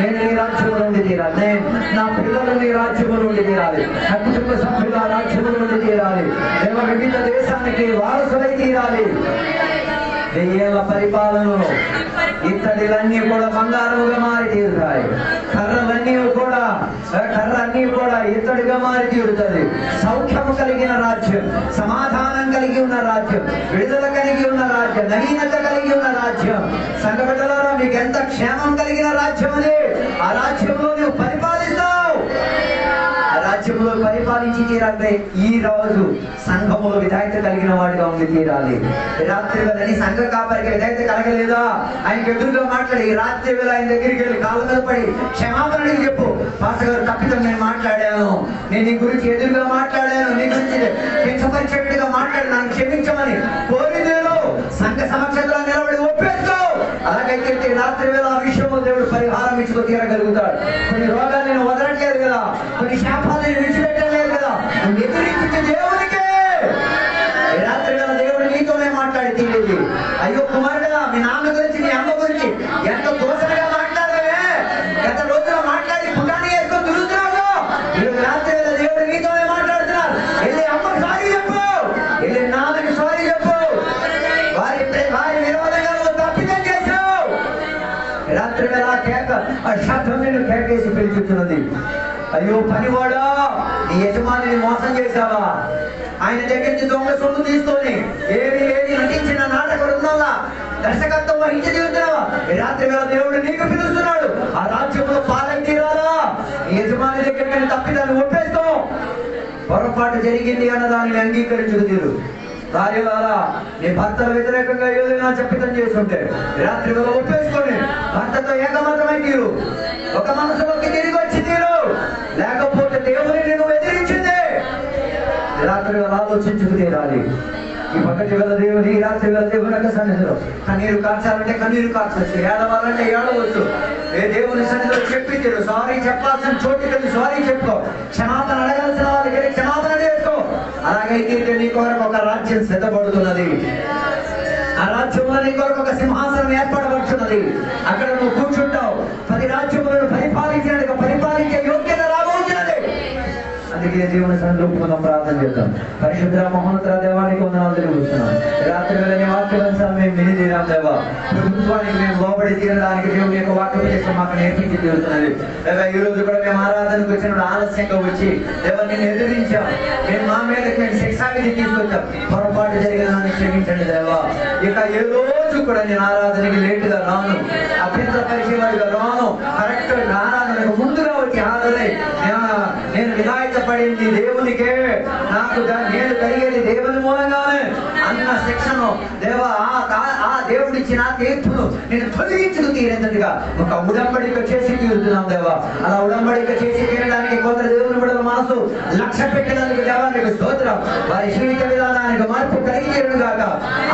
నేను నీ రాజ్యము నుండి తీరాలి. నేను నా పిల్లలు నీ రాజ్యము నుండి తీరాలి. నా కుటుంబ సభ్యులు ఆ రాజ్యము నుండి తీరాలి. దేవ వివిధ దేశానికి వారసులై తీరాలి. 1000 ఏళ్ల పరిపాలనలో ఇత్తడిలన్నీ కూడా బంగారముగా మారి తీరుతాయి. కర్రలన్నీ కూడా కర్ర అన్ని కూడా ఇత్తడిగా మారి తీరుతుంది. సౌఖ్యము కలిగిన రాజ్యం, సమాధానం కలిగి ఉన్న రాజ్యం, విడుదల కలిగి ఉన్న రాజ్యం, నవీనత కలిగి ఉన్న రాజ్యం. సంఘ బిడ్డలారా, మీకు ఎంత క్షేమం కలిగిన రాజ్యం అది. ఆ రాజ్యంలో నువ్వు పరిపాలిస్తావు. ఆ రాజ్యంలో పరిపాలించి తీరాలంటే ఈ రోజు సంఘములో విధాయత కలిగిన వాడిగా ఉండి తీరాలి. రాత్రి వేళని సంఘ కాపరికి విధాయత కలగలేదా? ఆయనకి ఎదురుగా మాట్లాడి రాత్రి వేళ ఆయన దగ్గరికి వెళ్ళి కాళ్ళ మీద పడి క్షమాపణ చెప్పు, పాస్టర్ గారు తప్పితం నేను మాట్లాడాను, నేను నీ గురించి ఎదురుగా మాట్లాడాను, నీ గురించి కించపరిచేట్టుగా మాట్లాడి నన్ను క్షమించమని కోరిదేను సంఘ సమక్షంలో నిలబడి ఒప్పేసుకో. అలాగైతే రాత్రి వేళ ఆ విషయంలో దేవుడు పరిహారం ఇచ్చుకో తీరగలుగుతాడు. కొన్ని రోగాలు నేను వదలట్లేదు కదా, కొన్ని శాపాలు నేను విడిచిపెట్టలేదు కదా, నువ్వు ఎదురించింది దేవునికే. రాత్రి వేళ దేవుడు నీతోనే మాట్లాడి తీరేది. అయ్యో కుమారుడా, మీ నాన్న గురించి మీ అమ్మ గురించి ఎంత దోషంగా మాట్లాడవే, గత రోజున మాట్లాడి పుటాన్ని వేసుకొని తిరుగుతున్నావు. ఈరోజు రాత్రి వేళ దేవుడు నీతోనే మాట్లాడుతున్నారు. వెళ్ళి అమ్మకి సారీ చెప్పు, వెళ్ళి నాన్నకి సారీ చెప్పు. వారి విరోధంగా తప్పిదం చేసావు. రాత్రి వేళ కేక ఆ శబ్దం నేను కేకేసి పిలుచుతున్నది. అయ్యో పనివాడా, నీ యజమానిని మోసం చేశావా? ఆయన దగ్గర నుంచి దొంగ సొమ్ము తీసుకొని ఏది నటించిన నాటక బృందంలా దర్శకత్వం వహించి తీరుతున్నావా? రాత్రి వేళ దేవుడు నీకు పిలుస్తున్నాడు. ఆ రాజ్యంలో పాలన తీరాలా? నీ యజమాని దగ్గర నేను తప్పిదాన్ని ఒప్పేస్తావు. పొరపాటు జరిగింది అన్న దానిని అంగీకరించుకు తీరు. భార్యలారా, నీ భర్తల వ్యతిరేకంగా ఏదైనా చెప్పితం చేస్తుంటే రాత్రి వేళ ఒప్పేసుకొని భర్తతో ఏకమతమై తీరు. ఒక మనసులోకి తిరిగి వచ్చి తీరు. లేకపోతే దేవుని నేను ఎదిరించింది. రాత్రి వేళ ఆలోచించుకు తీరాలి. ఈ పక్కటి వేళ దేవుని, ఈ రాత్రి వేళ దేవుని యొక్క సన్నిధిలో కన్నీరు కార్చాలంటే కన్నీరు కార్చవచ్చు, ఏడవాలంటే ఏడవచ్చు. ఏ దేవుని సన్నిధిలో చెప్పి తీరు. సారీ చెప్పాల్సిన చోటుకెళ్ళి సారీ చెప్పుకో. క్షమాపణ అడగాల్సిన వాళ్ళకి క్షమాపణ చేసుకో. అలాగైతే నీ కొరకు ఒక రాజ్యం సిద్ధపడుతున్నది. ఆ రాజ్యంలో నీ కొరకు ఒక సింహాసనం ఏర్పడబడుతున్నది. అక్కడ నువ్వు కూర్చుంటావు. 10 రాజ్యములను పరిపాలించే యోగ్యత రాబోతున్నది. అందుకే దేవుని సన్నిధిలో మనం ప్రార్థన చేద్దాం. పరిశుద్ధ మహోన్నత దేవానికి వందనాలు తెలుపుతున్నాం. రాత్రి వేళ నీ వాక్యాలను మేము విని తీరాం దేవా. ప్రభుత్వానికి మేము లోబడి తీరడానికి దేవుని యొక్క వాక్యోపదేశం మాకు నేర్పించి తీరుతున్నది. లేదా ఈ రోజు కూడా మేము ఆరాధనకు వచ్చినప్పుడు ఆలస్యంగా వచ్చి దేవా నిన్ను ఎదిరించాం. మేము మా మీదకి మేము శిక్షావిధి తీసుకొచ్చాం. పొరపాటు జరిగిన దాన్ని క్షమించండి దేవా. ఇక ఏ రోజు కూడా నేను ఆరాధనకి లేటుగా రాను, అభ్యంతరపరిచేవాడిగా రాను. కరెక్ట్ ఆరాధనకు ముందుగా వచ్చి హాజరై నేను విధాయత పడింది దేవునికే, నాకు నేను కలిగేది దేవుని మూలంగానే అన్న శిక్షను దేవా ఆ దేవుడిచ్చిన తీర్పును నేను తొలగించుకు తీరేందుగా ఒక ఉడంబడిక చేసి తీరుతున్నాం దేవా. అలా ఉడంబడిక చేసి తీరడానికి కొందరు దేవుని బిడ్డల మనసు లక్ష్య పెట్టడానికి దేవానికి స్తోత్రం. వారి జీవిత విధానానికి మార్పు కలిగేరు గాక.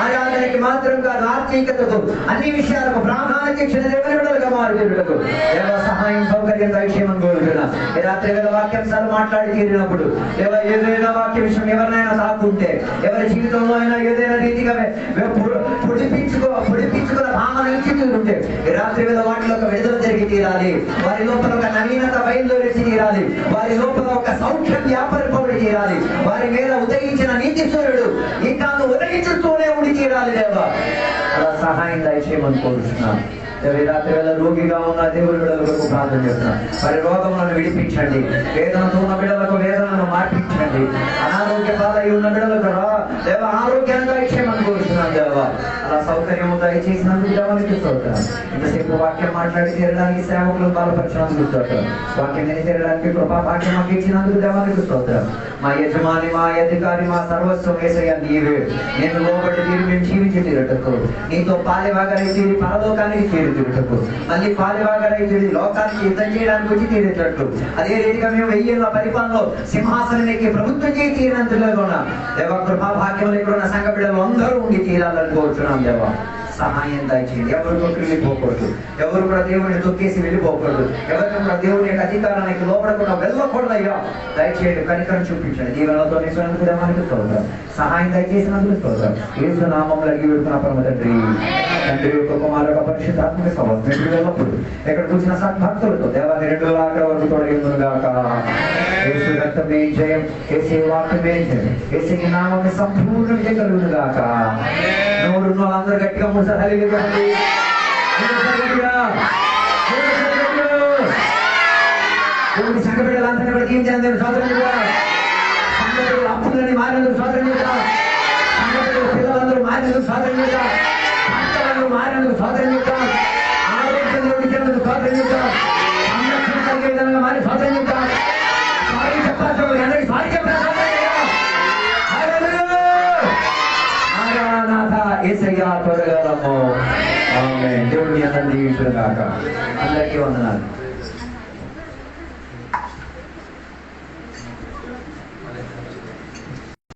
ఆరాధనకి మాత్రం కాదు, ఆత్మీయతకు అన్ని విషయాలకు ప్రాధాన్యత ఇచ్చిన దేవుని బిడ్డలుగా మారుతున్నకు దేవ సహాయం సౌకర్యం దయచేయమని కోరుతున్నా. ఈ రాత్రి వేళ వాక్యాంశాలు మాట్లాడి తీరినప్పుడు ఏదైనా వాక్య విషయం ఎవరినైనా తాకుంటే, ఎవరి జీవితంలో అయినా ఏదైనా రీతిగా పొడిపించుకున్న భావన ఇచ్చి తీరుంటే ఈ రాత్రి వేళ వాటిలో ఒక విడుదల జరిగి తీరాలి. వారి లోపల ఒక నవీనత బయలుదేరి తీరాలి. వారి లోపల ఒక సౌఖ్యం వ్యాపరిపబడి తీరాలి. వారి మీద ఉదయించిన నీతి సూర్యుడు ఇంకా ఉదయించుతూనే ఉండి తీరాలి దేవా. అలా సహాయం దయచేయమని కోరుతున్నాను. రాత్రి వేళ రోగిగా ఉన్న దేవుని బిడ్డల కొరకు ప్రార్థన చేస్తున్నాం. వారి రోగములను విడిపించండి. వేదనతో ఉన్న బిడ్డలకు వేదనను మార్పించండి. అనారోగ్య పాలై ఉన్న బిడ్డలకు దేవ ఆరోగ్యాన్ని దయచేయమని కోరుతున్నాను దేవా. అలా సౌకర్యము దయచేసినందుకు దేవానికి స్తోత్రం. ఇంతసేపు వాక్యం మాట్లాడి తీరడానికి సేవకులను బలపరిచినందుకు స్తోత్రం. వాక్యం విని తీరడానికి కృపా భాగ్యం మాకు ఇచ్చినందుకు దేవానికి స్తోత్రం. మా యజమాని, మా అధికారి, మా సర్వస్వం యేసయ్య నీవే. నేను లోబడి తీరి మేము జీవించి తీరటకు, నీతో పాలివాగలై తీరి పరలోకానికి తీరుటకు, మళ్ళీ పాలివాగలై తీరి లోకానికి యుద్ధం చేయడానికి వచ్చి తీరేటట్టు, అదే రీతిగా మేము 1000 ఏళ్ల పరిపాలనలో సింహాసనానికి ప్రభుత్వం చేయి తీరినంతలో కూడా దేవ కృపా భాగ్యంలో ఇక్కడ ఉన్న సంఘ బిడ్డలు అందరూ ఉండి తీరాలని కోరుతున్నాం దేవా. సహాయం దయచేయండి. ఎవరు వెళ్ళిపోకూడదు, ఎవరు కూడా దేవుడిని తొక్కేసి వెళ్ళిపోకూడదు, ఎవరిని కూడా దేవుని యొక్క అధికారానికి లోపడకుండా వెళ్ళకూడదు. అయ్యా దయచేయండి, కనికరం చూపించండి. దీవెనలతో నిశ్చయానికి దేవానికి స్తోత్రం. సహాయం దయచేసినందుకు స్తోత్రం. యేసు నామములో అడిగి పెడుతున్న పరమ తండ్రి, తండ్రి యొక్క కుమారుడు యొక్క పరిశుద్ధాత్మక సమస్యలు ఎల్లప్పుడు ఎక్కడ చూసిన సద్భక్తులతో దేవాన్ని 2 లాఖల వరకు తొలగిందుగాక. యేసు రక్తమే జయం, యేసు వాక్యమే జయం, యేసు నామమే సంపూర్ణ విజయం కలుగునుగాక. నోరున్న వాళ్ళందరూ గట్టిగా దేవుడి సంఘ బిడ్డలందరినీ కూడా దీవించండి దేవుని సోదరులు కూడా. సంఘ బిడ్డలు అప్పులని మారినందుకు సోదరులు కూడా. సంఘ బిడ్డల పిల్లలందరూ మారినందుకు సోదరులు కూడా. భక్తులందరూ మారినందుకు సోదరులు కూడా. ఆరోగ్యం దేవుడికి సోదరులు కూడా. సంరక్షణ కలిగే విధంగా మారి సోదరులు కూడా. సారీ చెప్పాలి, అందరికీ సారీ చెప్పాలి. యేసయ్యా త్వరగా రమ్ము. ఆమేన్. దేవుడి అందరినీ దీవించును గాక. అందరికీ వందనాలు.